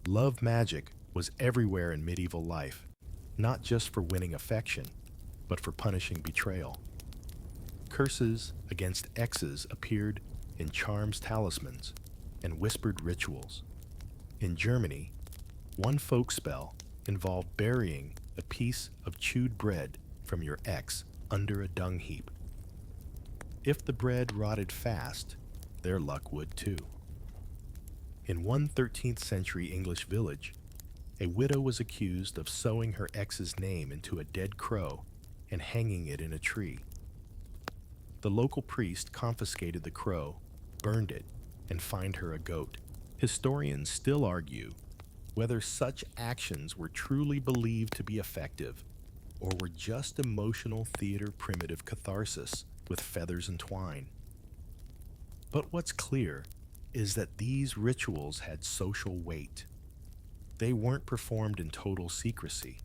Love magic was everywhere in medieval life, not just for winning affection, but for punishing betrayal. Curses against exes appeared in charms, talismans, and whispered rituals. In Germany, one folk spell involved burying a piece of chewed bread from your ex under a dung heap. If the bread rotted fast, their luck would too. In one 13th century English village, a widow was accused of sewing her ex's name into a dead crow and hanging it in a tree. The local priest confiscated the crow, burned it, and fined her a goat. Historians still argue whether such actions were truly believed to be effective or were just emotional theater primitive catharsis with feathers and twine. But what's clear is that these rituals had social weight. They weren't performed in total secrecy.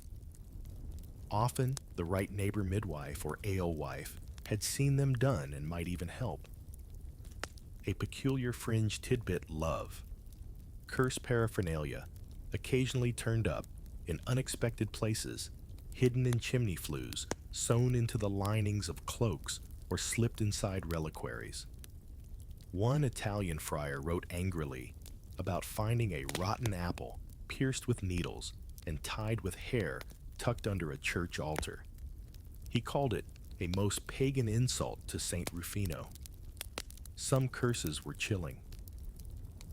Often, the right neighbor midwife or alewife had seen them done and might even help. A peculiar fringe tidbit love, curse paraphernalia, occasionally turned up in unexpected places, hidden in chimney flues, sewn into the linings of cloaks, or slipped inside reliquaries. One Italian friar wrote angrily about finding a rotten apple pierced with needles and tied with hair tucked under a church altar. He called it a most pagan insult to Saint Rufino. Some curses were chilling.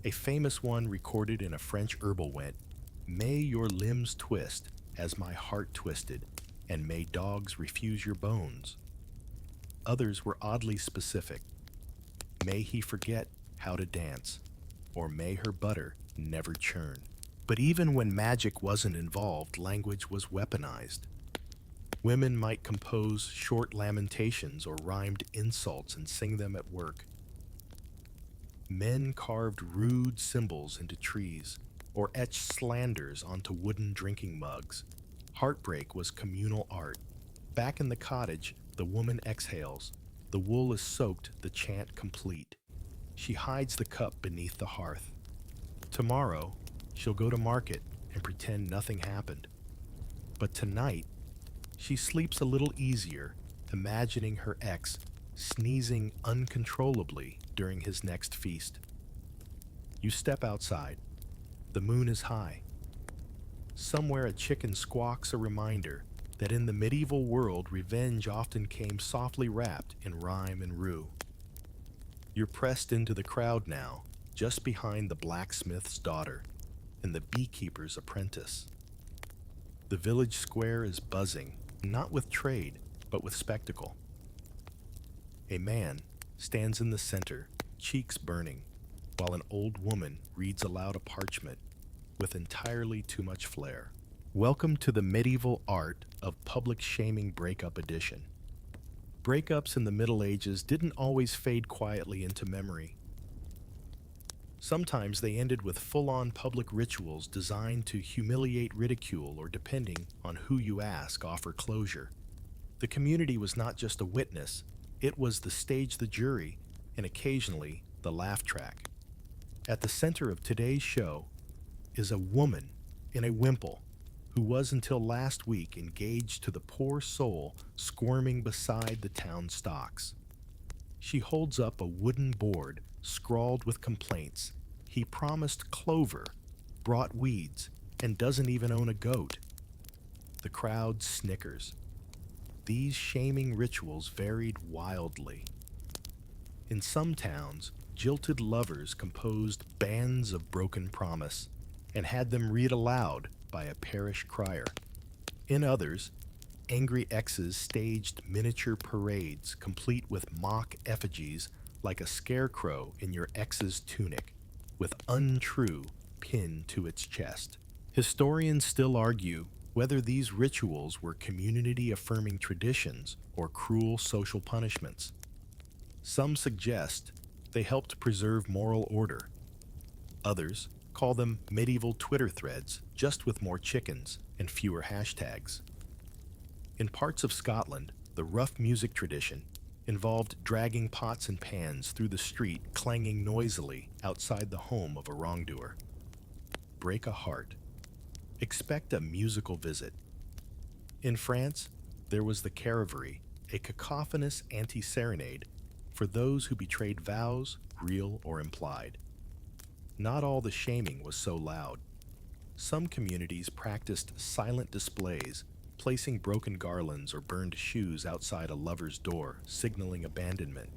A famous one recorded in a French herbal went, "May your limbs twist as my heart twisted, and may dogs refuse your bones." Others were oddly specific. May he forget how to dance, or may her butter never churn. But even when magic wasn't involved, language was weaponized. Women might compose short lamentations or rhymed insults and sing them at work. Men carved rude symbols into trees or etched slanders onto wooden drinking mugs. Heartbreak was communal art. Back in the cottage, the woman exhales. The wool is soaked, the chant complete. She hides the cup beneath the hearth. Tomorrow, she'll go to market and pretend nothing happened. But tonight, she sleeps a little easier, imagining her ex sneezing uncontrollably during his next feast. You step outside. The moon is high. Somewhere a chicken squawks a reminder that in the medieval world revenge often came softly wrapped in rhyme and rue. You're pressed into the crowd now, just behind the blacksmith's daughter and the beekeeper's apprentice. The village square is buzzing, not with trade, but with spectacle. A man stands in the center, cheeks burning, while an old woman reads aloud a parchment with entirely too much flair. Welcome to the medieval art of public shaming breakup edition. Breakups in the Middle Ages didn't always fade quietly into memory. Sometimes they ended with full-on public rituals designed to humiliate, ridicule, or depending on who you ask, offer closure. The community was not just a witness, it was the stage, the jury, and occasionally the laugh track. At the center of today's show is a woman in a wimple who was until last week engaged to the poor soul squirming beside the town stocks. She holds up a wooden board scrawled with complaints. He promised clover, brought weeds, and doesn't even own a goat. The crowd snickers. These shaming rituals varied wildly. In some towns, jilted lovers composed bands of broken promise and had them read aloud by a parish crier. In others, angry exes staged miniature parades complete with mock effigies like a scarecrow in your ex's tunic, with untrue pinned to its chest. Historians still argue whether these rituals were community-affirming traditions or cruel social punishments. Some suggest they helped preserve moral order. Others call them medieval Twitter threads, just with more chickens and fewer hashtags. In parts of Scotland, the rough music tradition involved dragging pots and pans through the street, clanging noisily outside the home of a wrongdoer. Break a heart. Expect a musical visit. In France, there was the Caraverie, a cacophonous anti-serenade for those who betrayed vows, real or implied. Not all the shaming was so loud. Some communities practiced silent displays, placing broken garlands or burned shoes outside a lover's door, signaling abandonment.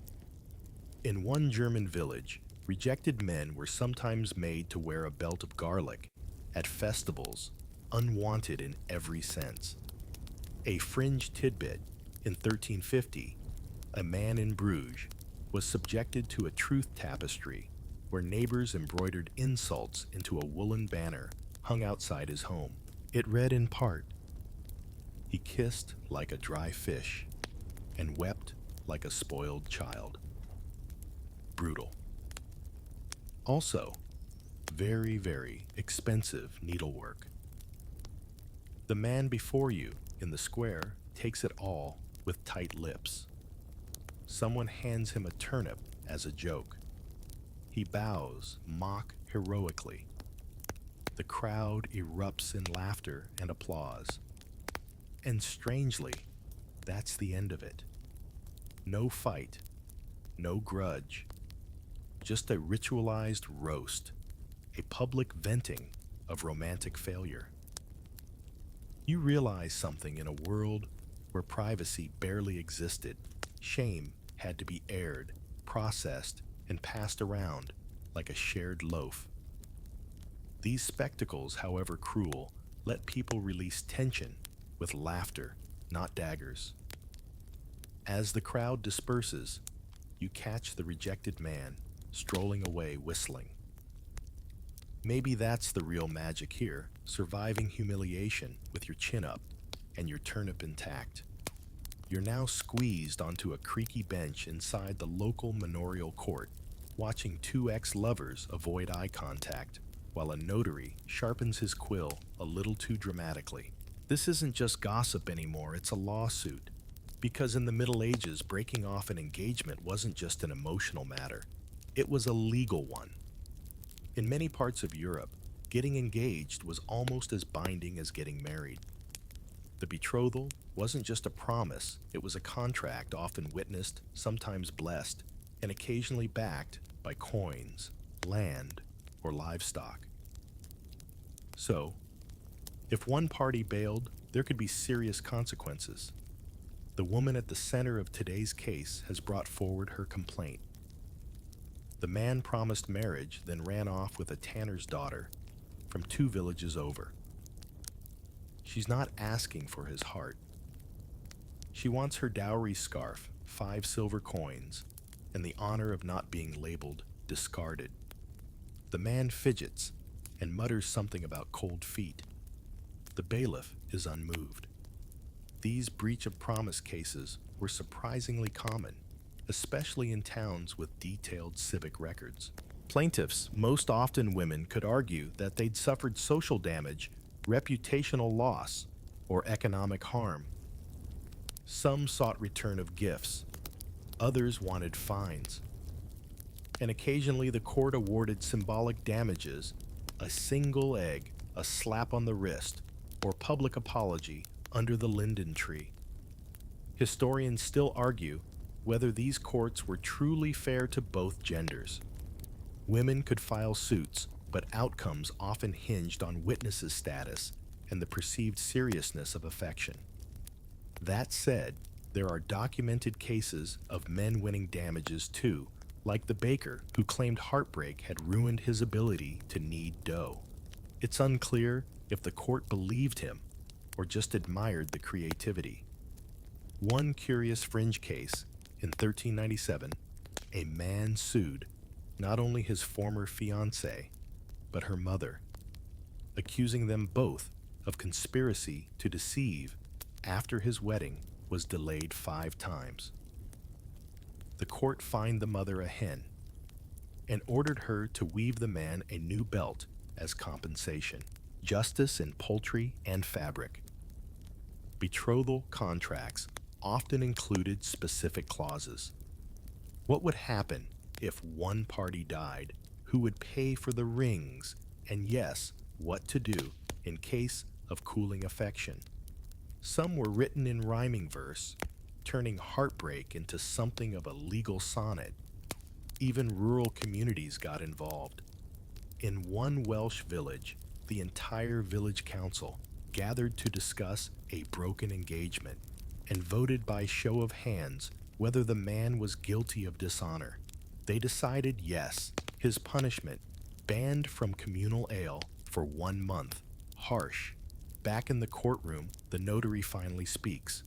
In one German village, rejected men were sometimes made to wear a belt of garlic at festivals, unwanted in every sense. A fringe tidbit, in 1350, a man in Bruges was subjected to a truth tapestry where neighbors embroidered insults into a woolen banner hung outside his home. It read in part, "He kissed like a dry fish and wept like a spoiled child." Brutal. Also, very, very expensive needlework. The man before you in the square takes it all with tight lips. Someone hands him a turnip as a joke. He bows, mock heroically. The crowd erupts in laughter and applause. And strangely, that's the end of it. No fight, no grudge, just a ritualized roast, a public venting of romantic failure. You realize something in a world where privacy barely existed. Shame had to be aired, processed, and passed around like a shared loaf. These spectacles, however cruel, let people release tension with laughter, not daggers. As the crowd disperses, you catch the rejected man strolling away whistling. Maybe that's the real magic here, surviving humiliation with your chin up and your turnip intact. You're now squeezed onto a creaky bench inside the local manorial court, watching two ex-lovers avoid eye contact. while a notary sharpens his quill a little too dramatically. This isn't just gossip anymore, it's a lawsuit. Because in the Middle Ages, breaking off an engagement wasn't just an emotional matter, it was a legal one. In many parts of Europe, getting engaged was almost as binding as getting married. The betrothal wasn't just a promise, it was a contract often witnessed, sometimes blessed, and occasionally backed by coins, land, or livestock. So, if one party bailed, there could be serious consequences. The woman at the center of today's case has brought forward her complaint. The man promised marriage, then ran off with a tanner's daughter from 2 villages over. She's not asking for his heart. She wants her dowry scarf, 5 silver coins, and the honor of not being labeled discarded. The man fidgets and mutters something about cold feet. The bailiff is unmoved. These breach of promise cases were surprisingly common, especially in towns with detailed civic records. Plaintiffs, most often women, could argue that they'd suffered social damage, reputational loss, or economic harm. Some sought return of gifts, others wanted fines. And occasionally the court awarded symbolic damages, a single egg, a slap on the wrist, or public apology under the linden tree. Historians still argue whether these courts were truly fair to both genders. Women could file suits, but outcomes often hinged on witnesses' status and the perceived seriousness of affection. That said, there are documented cases of men winning damages too, like the baker who claimed heartbreak had ruined his ability to knead dough. It's unclear if the court believed him or just admired the creativity. One curious fringe case, in 1397, a man sued not only his former fiancée, but her mother, accusing them both of conspiracy to deceive after his wedding was delayed 5 times. The court fined the mother a hen and ordered her to weave the man a new belt as compensation. Justice in poultry and fabric. Betrothal contracts often included specific clauses. What would happen if one party died? Who would pay for the rings? And yes, what to do in case of cooling affection. Some were written in rhyming verse, turning heartbreak into something of a legal sonnet. Even rural communities got involved. In one Welsh village, the entire village council gathered to discuss a broken engagement and voted by show of hands whether the man was guilty of dishonor. They decided yes, his punishment, banned from communal ale for 1 month. Harsh. Back in the courtroom, the notary finally speaks.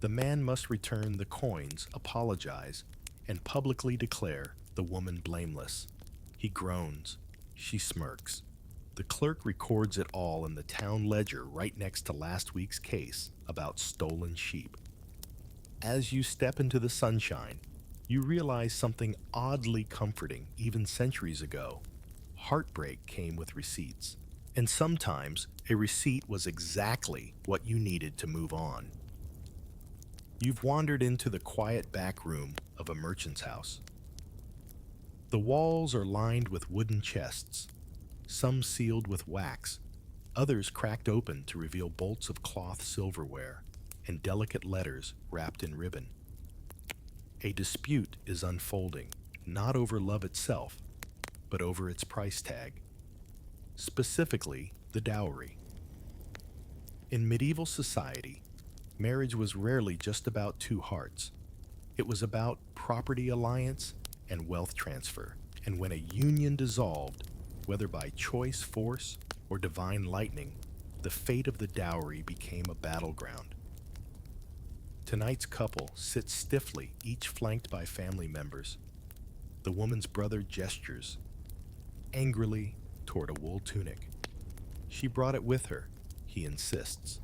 The man must return the coins, apologize, and publicly declare the woman blameless. He groans. She smirks. The clerk records it all in the town ledger right next to last week's case about stolen sheep. As you step into the sunshine, you realize something oddly comforting even centuries ago. Heartbreak came with receipts, and sometimes a receipt was exactly what you needed to move on. You've wandered into the quiet back room of a merchant's house. The walls are lined with wooden chests, some sealed with wax, others cracked open to reveal bolts of cloth silverware and delicate letters wrapped in ribbon. A dispute is unfolding, not over love itself, but over its price tag. Specifically, the dowry. In medieval society, marriage was rarely just about 2 hearts. It was about property alliance and wealth transfer. And when a union dissolved, whether by choice, force, or divine lightning, the fate of the dowry became a battleground. Tonight's couple sits stiffly, each flanked by family members. The woman's brother gestures angrily toward a wool tunic. She brought it with her, he insists.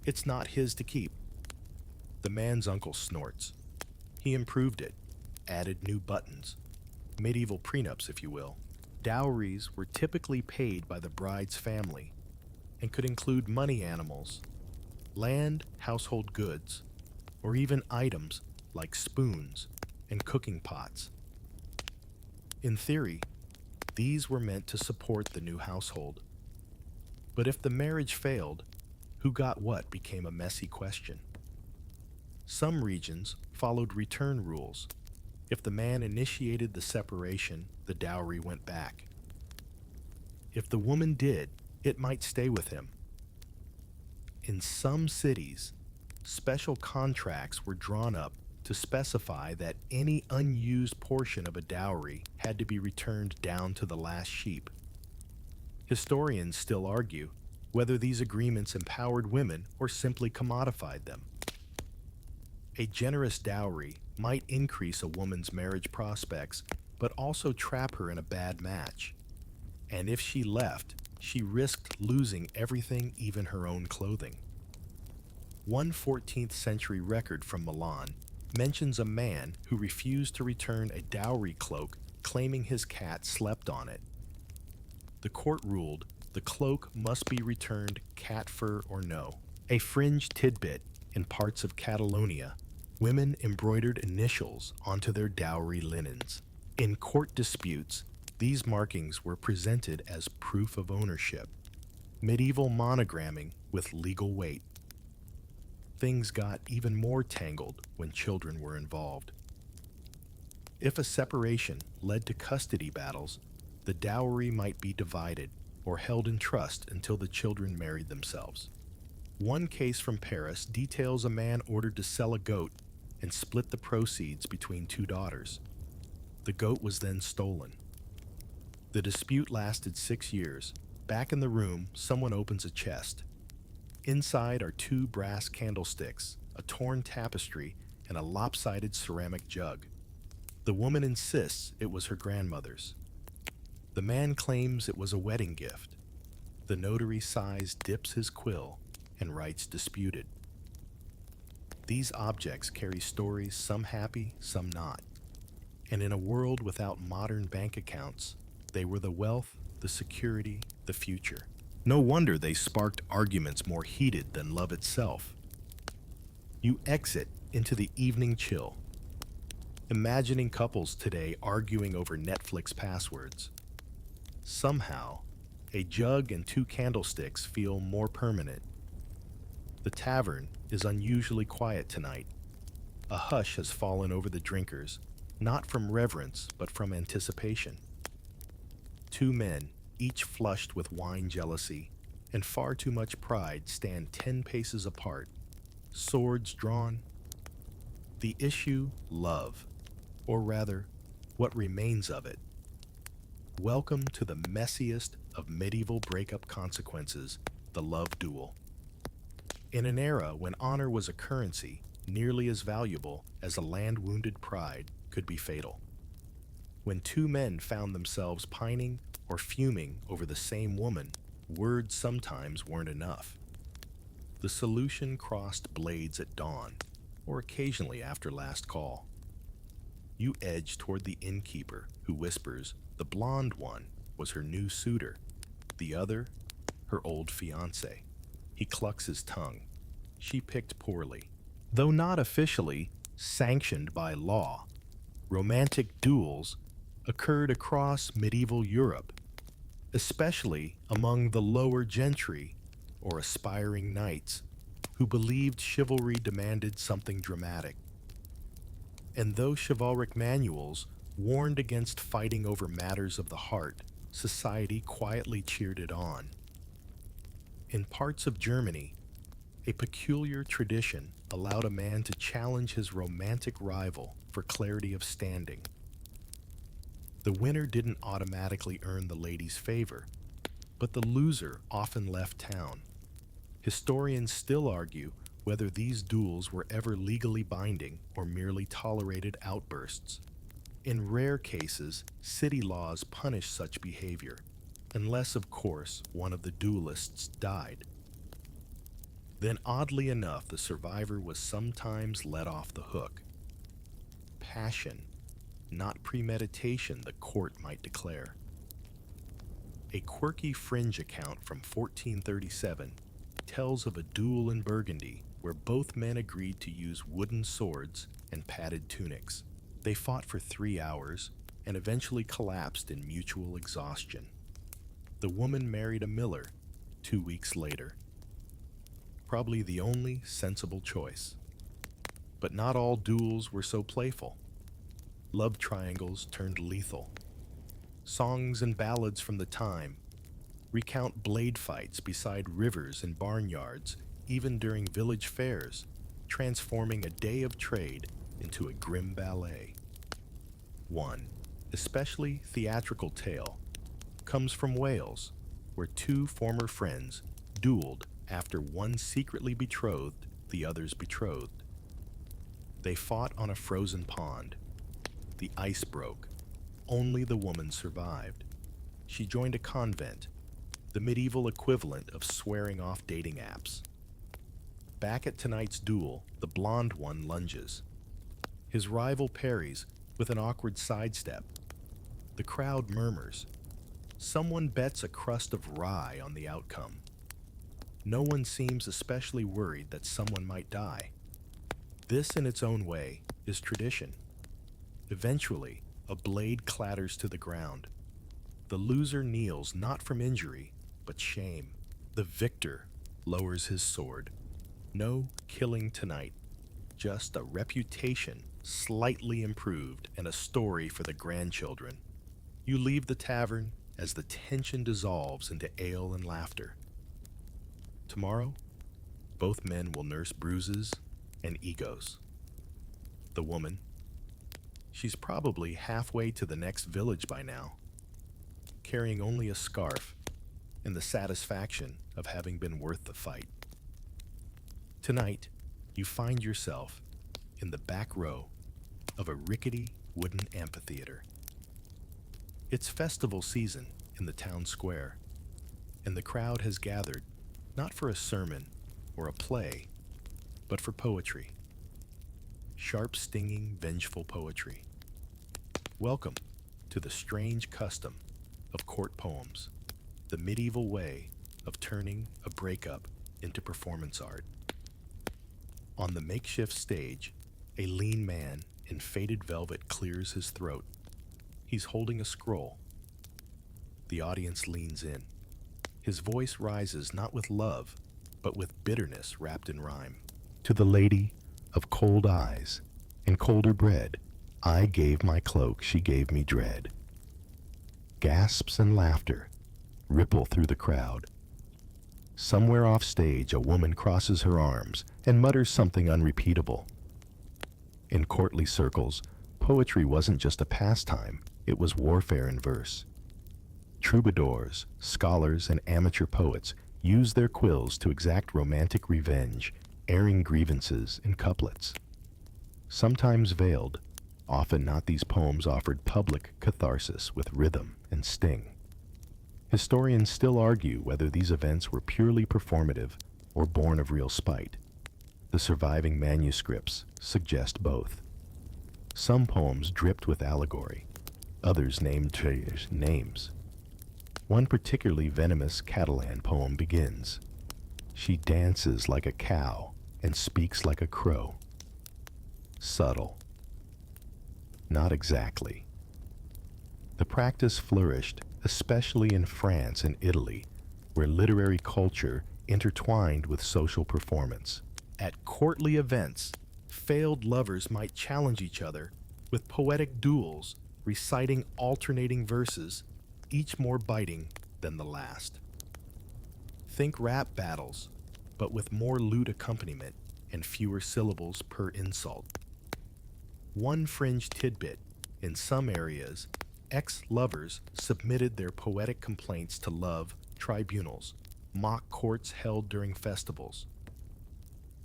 It's not his to keep. The man's uncle snorts. He improved it, added new buttons. Medieval prenups, if you will. Dowries were typically paid by the bride's family and could include money animals, land, household goods, or even items like spoons and cooking pots. In theory, these were meant to support the new household. But if the marriage failed, who got what became a messy question. Some regions followed return rules. If the man initiated the separation, the dowry went back. If the woman did, it might stay with him. In some cities, special contracts were drawn up to specify that any unused portion of a dowry had to be returned down to the last sheep. Historians still argue whether these agreements empowered women or simply commodified them. A generous dowry might increase a woman's marriage prospects, but also trap her in a bad match. And if she left, she risked losing everything, even her own clothing. One 14th century record from Milan mentions a man who refused to return a dowry cloak, claiming his cat slept on it. The court ruled the cloak must be returned, cat fur or no. A fringe tidbit: in parts of Catalonia, women embroidered initials onto their dowry linens. In court disputes, these markings were presented as proof of ownership. Medieval monogramming with legal weight. Things got even more tangled when children were involved. If a separation led to custody battles, the dowry might be divided or held in trust until the children married themselves. One case from Paris details a man ordered to sell a goat and split the proceeds between two daughters. The goat was then stolen. The dispute lasted 6 years. Back in the room, someone opens a chest. Inside are 2 brass candlesticks, a torn tapestry, and a lopsided ceramic jug. The woman insists it was her grandmother's. The man claims it was a wedding gift. The notary sighs, dips his quill, and writes disputed. These objects carry stories, some happy, some not. And in a world without modern bank accounts, they were the wealth, the security, the future. No wonder they sparked arguments more heated than love itself. You exit into the evening chill, imagining couples today arguing over Netflix passwords. Somehow, a jug and 2 candlesticks feel more permanent. The tavern is unusually quiet tonight. A hush has fallen over the drinkers, not from reverence, but from anticipation. 2 men, each flushed with wine jealousy and far too much pride, stand 10 paces apart, swords drawn. The issue, love, or rather, what remains of it. Welcome to the messiest of medieval breakup consequences, the love duel. In an era when honor was a currency nearly as valuable as a land-wounded pride could be fatal. When 2 men found themselves pining or fuming over the same woman, words sometimes weren't enough. The solution crossed blades at dawn, or occasionally after last call. You edge toward the innkeeper, who whispers the blonde one was her new suitor, the other, her old fiancé. He clucks his tongue. She picked poorly. Though not officially sanctioned by law, romantic duels occurred across medieval Europe, especially among the lower gentry or aspiring knights who believed chivalry demanded something dramatic. And though chivalric manuals warned against fighting over matters of the heart, society quietly cheered it on. In parts of Germany, a peculiar tradition allowed a man to challenge his romantic rival for clarity of standing. The winner didn't automatically earn the lady's favor, but the loser often left town. Historians still argue whether these duels were ever legally binding or merely tolerated outbursts. In rare cases, city laws punish such behavior, unless, of course, one of the duelists died. Then, oddly enough, the survivor was sometimes let off the hook. Passion, not premeditation, the court might declare. A quirky fringe account from 1437 tells of a duel in Burgundy where both men agreed to use wooden swords and padded tunics. They fought for 3 hours and eventually collapsed in mutual exhaustion. The woman married a miller 2 weeks later. Probably the only sensible choice. But not all duels were so playful. Love triangles turned lethal. Songs and ballads from the time recount blade fights beside rivers and barnyards, even during village fairs, transforming a day of trade into a grim ballet. One especially theatrical tale comes from Wales, where 2 former friends dueled after one secretly betrothed the other's betrothed. They fought on a frozen pond. The ice broke. Only the woman survived. She joined a convent, the medieval equivalent of swearing off dating apps. Back at tonight's duel, the blonde one lunges. His rival parries with an awkward sidestep. The crowd murmurs. Someone bets a crust of rye on the outcome. No one seems especially worried that someone might die. This, in its own way, is tradition. Eventually, a blade clatters to the ground. The loser kneels not from injury, but shame. The victor lowers his sword. No killing tonight, just a reputation slightly improved and a story for the grandchildren. You leave the tavern as the tension dissolves into ale and laughter. Tomorrow, both men will nurse bruises and egos. The woman, she's probably halfway to the next village by now, carrying only a scarf and the satisfaction of having been worth the fight. Tonight, you find yourself in the back row of a rickety wooden amphitheater. It's festival season in the town square, and the crowd has gathered not for a sermon or a play, but for poetry. Sharp, stinging, vengeful poetry. Welcome to the strange custom of court poems, the medieval way of turning a breakup into performance art. On the makeshift stage, a lean man in faded velvet clears his throat. He's holding a scroll. The audience leans in. His voice rises not with love, but with bitterness wrapped in rhyme. To the lady of cold eyes and colder bread, I gave my cloak, she gave me dread. Gasps and laughter ripple through the crowd. Somewhere off stage, a woman crosses her arms and mutters something unrepeatable. In courtly circles, poetry wasn't just a pastime, it was warfare in verse. Troubadours, scholars, and amateur poets used their quills to exact romantic revenge, airing grievances in couplets. Sometimes veiled, often not, these poems offered public catharsis with rhythm and sting. Historians still argue whether these events were purely performative or born of real spite. The surviving manuscripts suggest both. Some poems dripped with allegory, others named names. One particularly venomous Catalan poem begins, "She dances like a cow and speaks like a crow." Subtle. Not exactly. The practice flourished, especially in France and Italy, where literary culture intertwined with social performance. At courtly events, failed lovers might challenge each other with poetic duels, reciting alternating verses, each more biting than the last. Think rap battles, but with more lute accompaniment and fewer syllables per insult. One fringe tidbit: in some areas, ex-lovers submitted their poetic complaints to love tribunals, mock courts held during festivals.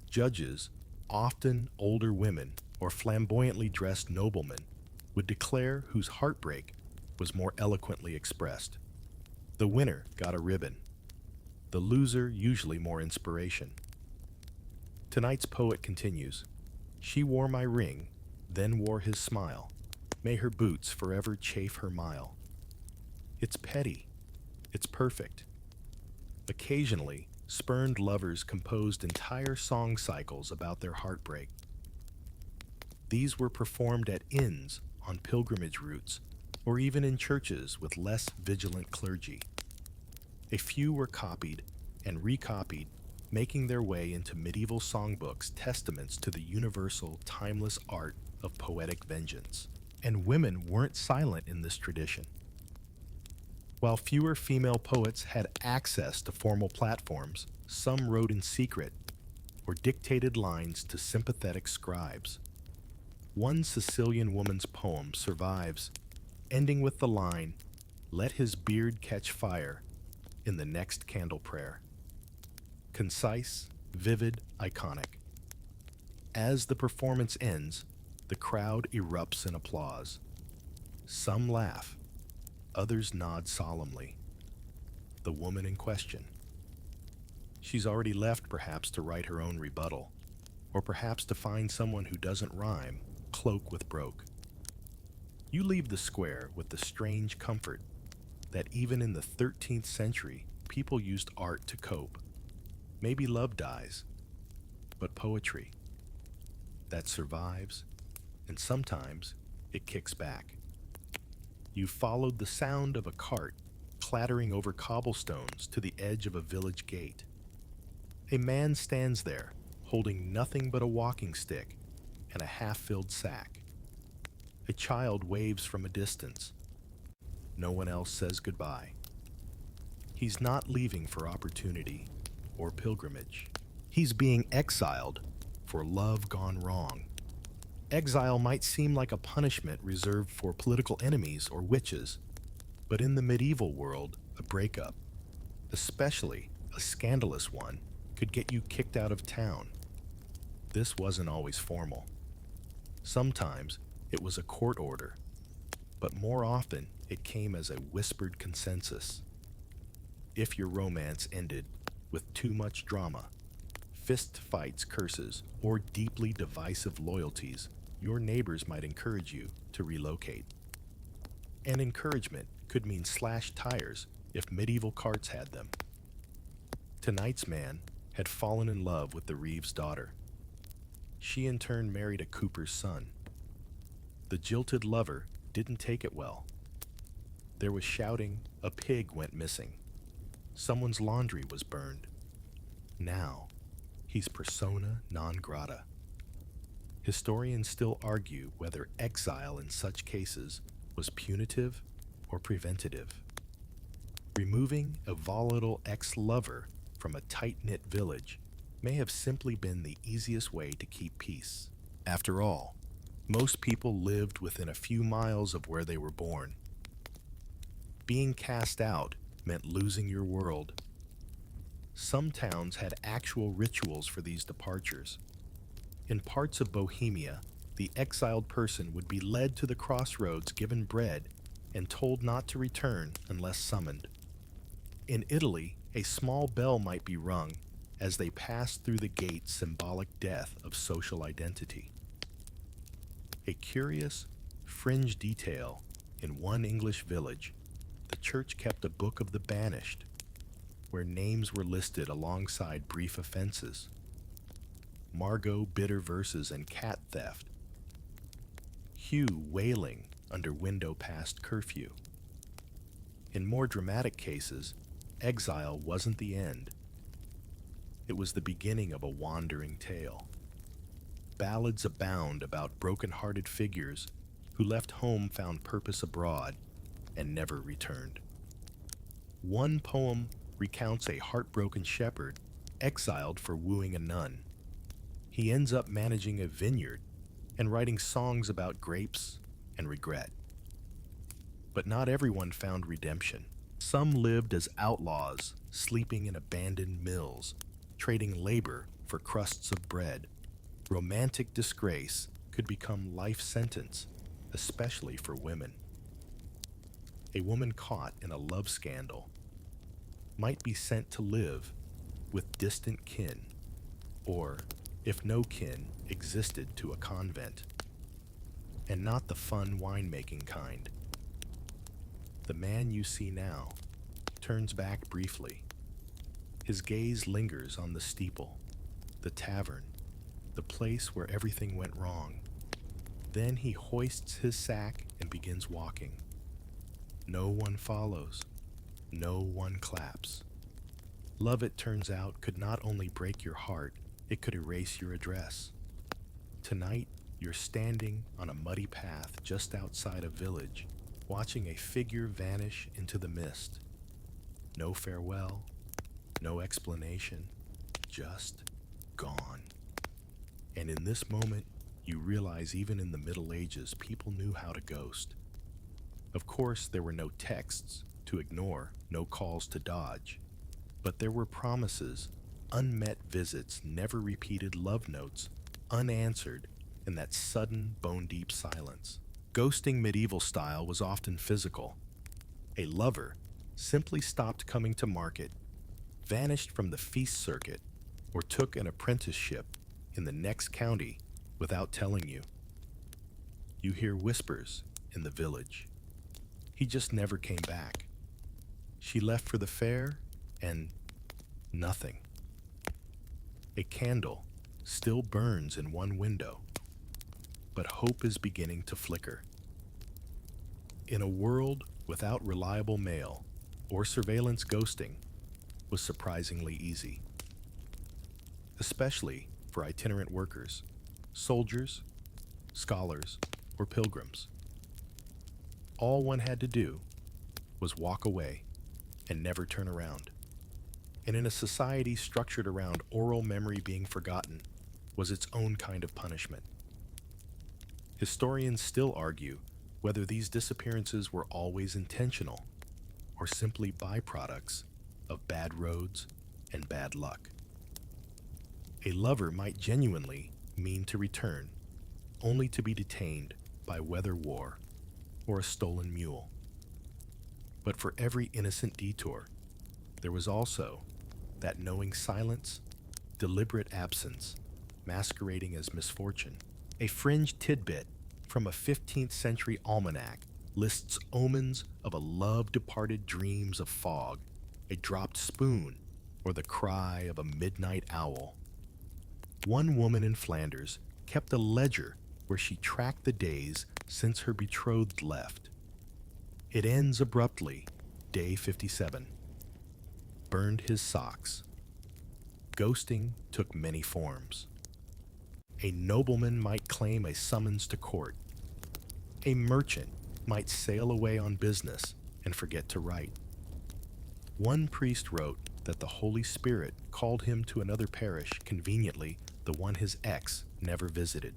Judges, often older women or flamboyantly dressed noblemen, would declare whose heartbreak was more eloquently expressed. The winner got a ribbon, the loser usually more inspiration. Tonight's poet continues, "She wore my ring, then wore his smile. May her boots forever chafe her mile." It's petty, It's perfect. Occasionally, spurned lovers composed entire song cycles about their heartbreak. These were performed at inns, on pilgrimage routes, or even in churches with less vigilant clergy. A few were copied and recopied, making their way into medieval songbooks, testaments to the universal, timeless art of poetic vengeance. And women weren't silent in this tradition. While fewer female poets had access to formal platforms, some wrote in secret or dictated lines to sympathetic scribes. One Sicilian woman's poem survives, ending with the line, "Let his beard catch fire," in the next candle prayer. Concise, vivid, iconic. As the performance ends, the crowd erupts in applause. Some laugh, others nod solemnly. The woman in question. She's already left, perhaps to write her own rebuttal, or perhaps to find someone who doesn't rhyme, cloak with broke. You leave the square with the strange comfort that even in the 13th century, people used art to cope. Maybe love dies, but poetry, that survives, and sometimes it kicks back. You followed the sound of a cart clattering over cobblestones to the edge of a village gate. A man stands there, holding nothing but a walking stick and a half-filled sack. A child waves from a distance. No one else says goodbye. He's not leaving for opportunity or pilgrimage. He's being exiled for love gone wrong. Exile might seem like a punishment reserved for political enemies or witches, but in the medieval world, a breakup, especially a scandalous one, could get you kicked out of town. This wasn't always formal. Sometimes it was a court order, but more often it came as a whispered consensus. If your romance ended with too much drama, fist fights, curses, or deeply divisive loyalties, your neighbors might encourage you to relocate. And encouragement could mean slashed tires if medieval carts had them. Tonight's man had fallen in love with the Reeves' daughter. She in turn married a cooper's son. The jilted lover didn't take it well. There was shouting, a pig went missing. Someone's laundry was burned. Now, he's persona non grata. Historians still argue whether exile in such cases was punitive or preventative. Removing a volatile ex-lover from a tight-knit village may have simply been the easiest way to keep peace. After all, most people lived within a few miles of where they were born. Being cast out meant losing your world. Some towns had actual rituals for these departures. In parts of Bohemia, the exiled person would be led to the crossroads, given bread, and told not to return unless summoned. In Italy, a small bell might be rung as they passed through the gate, symbolic death of social identity. A curious, fringe detail in one English village, the church kept a book of the banished, where names were listed alongside brief offenses. Margot bitter verses and cat theft. Hugh wailing under window past curfew. In more dramatic cases, exile wasn't the end. It was the beginning of a wandering tale. Ballads abound about broken-hearted figures who left home, found purpose abroad, and never returned. One poem recounts a heartbroken shepherd exiled for wooing a nun. He ends up managing a vineyard and writing songs about grapes and regret. But not everyone found redemption. Some lived as outlaws, sleeping in abandoned mills, trading labor for crusts of bread. Romantic disgrace could become life sentence, especially for women. A woman caught in a love scandal might be sent to live with distant kin, or, if no kin existed, to a convent. And not the fun winemaking kind. The man you see now turns back briefly. His gaze lingers on the steeple, the tavern, the place where everything went wrong. Then he hoists his sack and begins walking. No one follows. No one claps. Love, it turns out, could not only break your heart, it could erase your address. Tonight, you're standing on a muddy path just outside a village, watching a figure vanish into the mist. No farewell, no explanation, just gone. And in this moment, you realize even in the Middle Ages, people knew how to ghost. Of course, there were no texts to ignore, no calls to dodge, but there were promises, unmet visits, never repeated love notes, unanswered, and that sudden, bone-deep silence. Ghosting medieval style was often physical. A lover simply stopped coming to market, vanished from the feast circuit, or took an apprenticeship in the next county without telling you. You hear whispers in the village. He just never came back. She left for the fair, and nothing. A candle still burns in one window, but hope is beginning to flicker. In a world without reliable mail or surveillance, ghosting was surprisingly easy, especially for itinerant workers, soldiers, scholars, or pilgrims. All one had to do was walk away and never turn around. And in a society structured around oral memory being forgotten was its own kind of punishment. Historians still argue whether these disappearances were always intentional or simply byproducts of bad roads and bad luck. A lover might genuinely mean to return, only to be detained by weather war or a stolen mule. But for every innocent detour, there was also that knowing silence, deliberate absence, masquerading as misfortune. A fringe tidbit from a 15th century almanac lists omens of a love departed, dreams of fog, a dropped spoon, or the cry of a midnight owl. One woman in Flanders kept a ledger where she tracked the days since her betrothed left. It ends abruptly, day 57. Burned his socks. Ghosting took many forms. A nobleman might claim a summons to court. A merchant might sail away on business and forget to write. One priest wrote that the Holy Spirit called him to another parish, conveniently the one his ex never visited.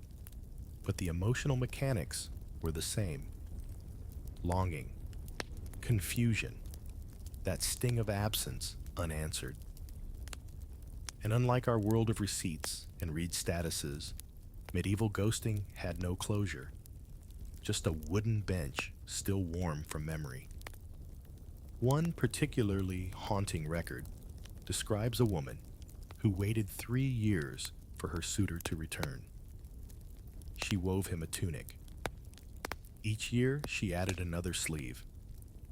But the emotional mechanics were the same. Longing, confusion, that sting of absence unanswered. And unlike our world of receipts and read statuses, medieval ghosting had no closure, just a wooden bench still warm from memory. One particularly haunting record describes a woman who waited 3 years for her suitor to return. She wove him a tunic. Each year, she added another sleeve.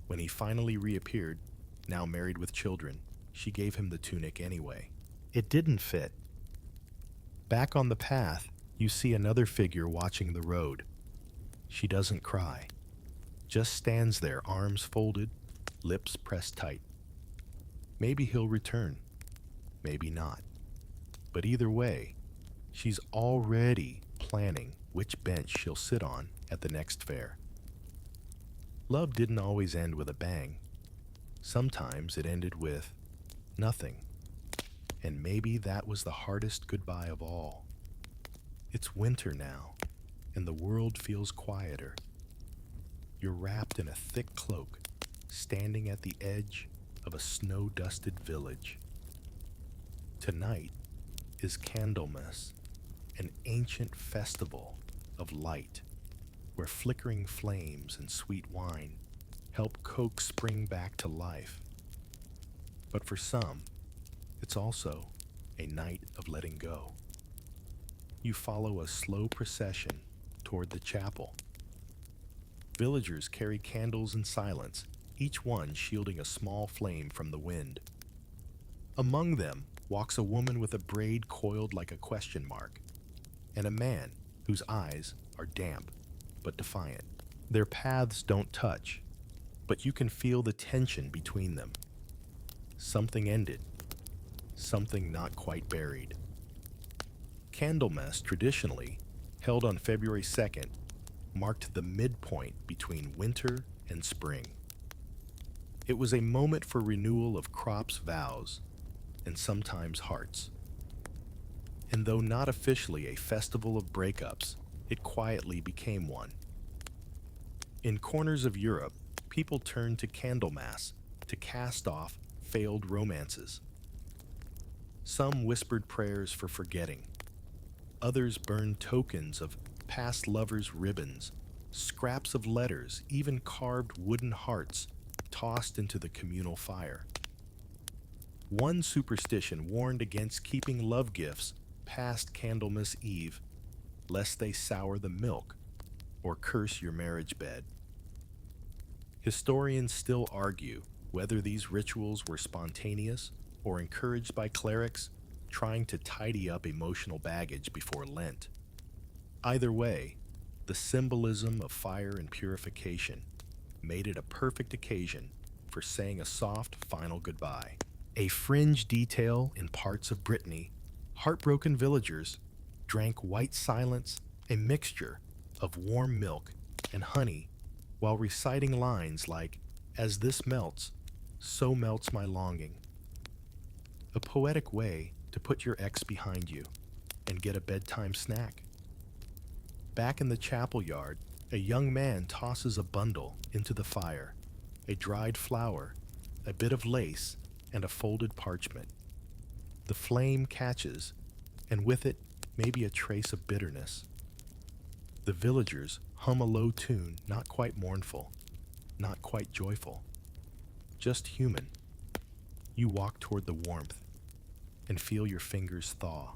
When he finally reappeared, now married with children, she gave him the tunic anyway. It didn't fit. Back on the path, you see another figure watching the road. She doesn't cry, just stands there, arms folded, lips pressed tight. Maybe he'll return, maybe not. But either way, she's already planning which bench she'll sit on at the next fair. Love didn't always end with a bang. Sometimes it ended with nothing. And maybe that was the hardest goodbye of all. It's winter now, and the world feels quieter. You're wrapped in a thick cloak, standing at the edge of a snow-dusted village. Tonight is Candlemas, an ancient festival of light, where flickering flames and sweet wine help coax spring back to life. But for some, it's also a night of letting go. You follow a slow procession toward the chapel. Villagers carry candles in silence, each one shielding a small flame from the wind. Among them walks a woman with a braid coiled like a question mark, and a man whose eyes are damp but defiant. Their paths don't touch, but you can feel the tension between them. Something ended, something not quite buried. Candlemas, traditionally held on February 2nd, marked the midpoint between winter and spring. It was a moment for renewal of crops, vows, and sometimes hearts. And though not officially a festival of breakups, it quietly became one. In corners of Europe, people turned to Candlemas to cast off failed romances. Some whispered prayers for forgetting. Others burned tokens of past lovers' ribbons, scraps of letters, even carved wooden hearts tossed into the communal fire. One superstition warned against keeping love gifts past Candlemas Eve, lest they sour the milk or curse your marriage bed. Historians still argue whether these rituals were spontaneous or encouraged by clerics trying to tidy up emotional baggage before Lent. Either way, the symbolism of fire and purification made it a perfect occasion for saying a soft final goodbye. A fringe detail in parts of Brittany, heartbroken villagers drank white silence, a mixture of warm milk and honey, while reciting lines like, "As this melts, so melts my longing." A poetic way to put your ex behind you and get a bedtime snack. Back in the chapel yard, a young man tosses a bundle into the fire, a dried flower, a bit of lace, and a folded parchment. The flame catches, and with it, maybe a trace of bitterness. The villagers hum a low tune, not quite mournful, not quite joyful, just human. You walk toward the warmth and feel your fingers thaw.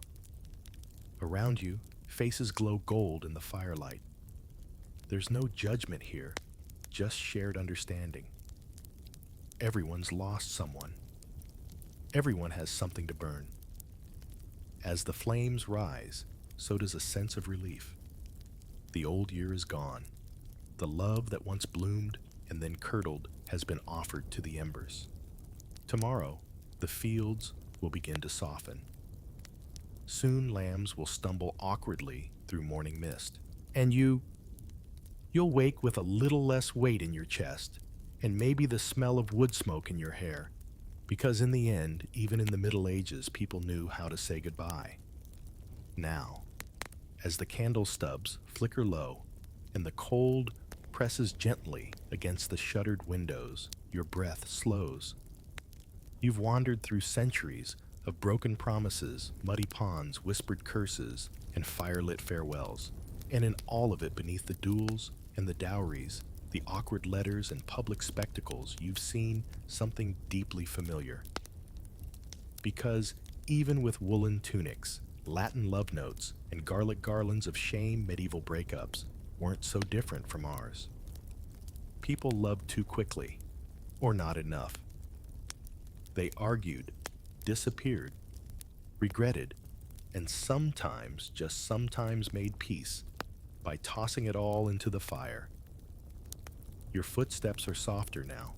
Around you, faces glow gold in the firelight. There's no judgment here, just shared understanding. Everyone's lost someone. Everyone has something to burn. As the flames rise, so does a sense of relief. The old year is gone. The love that once bloomed and then curdled has been offered to the embers. Tomorrow, the fields will begin to soften. Soon lambs will stumble awkwardly through morning mist. And you'll wake with a little less weight in your chest, and maybe the smell of wood smoke in your hair, because in the end, even in the Middle Ages, people knew how to say goodbye. Now, as the candle stubs flicker low and the cold presses gently against the shuttered windows, your breath slows. You've wandered through centuries of broken promises, muddy ponds, whispered curses, and firelit farewells. And in all of it, beneath the duels and the dowries, the awkward letters and public spectacles, you've seen something deeply familiar. Because even with woolen tunics, Latin love notes, and garlic garlands of shame, medieval breakups weren't so different from ours. People loved too quickly, or not enough. They argued, disappeared, regretted, and sometimes, just sometimes, made peace by tossing it all into the fire. Your footsteps are softer now.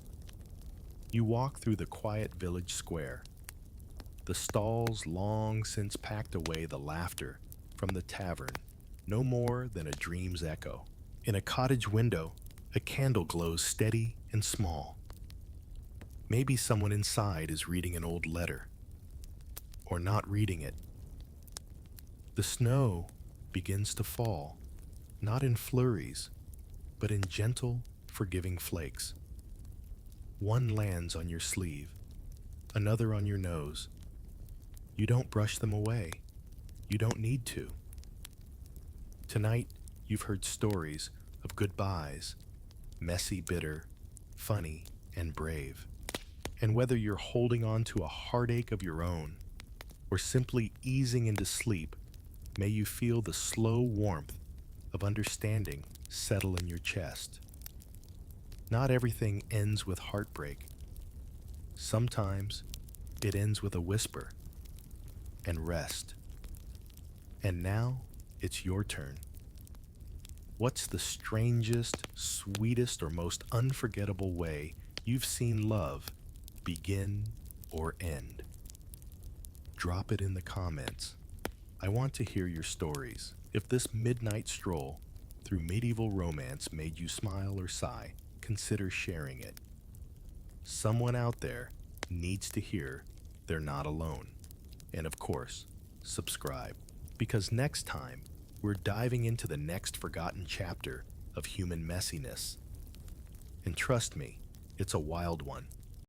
You walk through the quiet village square. The stalls long since packed away the laughter from the tavern, no more than a dream's echo. In a cottage window, a candle glows steady and small. Maybe someone inside is reading an old letter, or not reading it. The snow begins to fall, not in flurries, but in gentle, forgiving flakes. One lands on your sleeve, another on your nose. You don't brush them away. You don't need to. Tonight, you've heard stories of goodbyes, messy, bitter, funny, and brave. And whether you're holding on to a heartache of your own or simply easing into sleep, may you feel the slow warmth of understanding settle in your chest. Not everything ends with heartbreak. Sometimes it ends with a whisper and rest. And now it's your turn. What's the strangest, sweetest, or most unforgettable way you've seen love begin or end? Drop it in the comments. I want to hear your stories. If this midnight stroll through medieval romance made you smile or sigh, consider sharing it. Someone out there needs to hear they're not alone. And of course, subscribe, because next time we're diving into the next forgotten chapter of human messiness. And trust me, it's a wild one.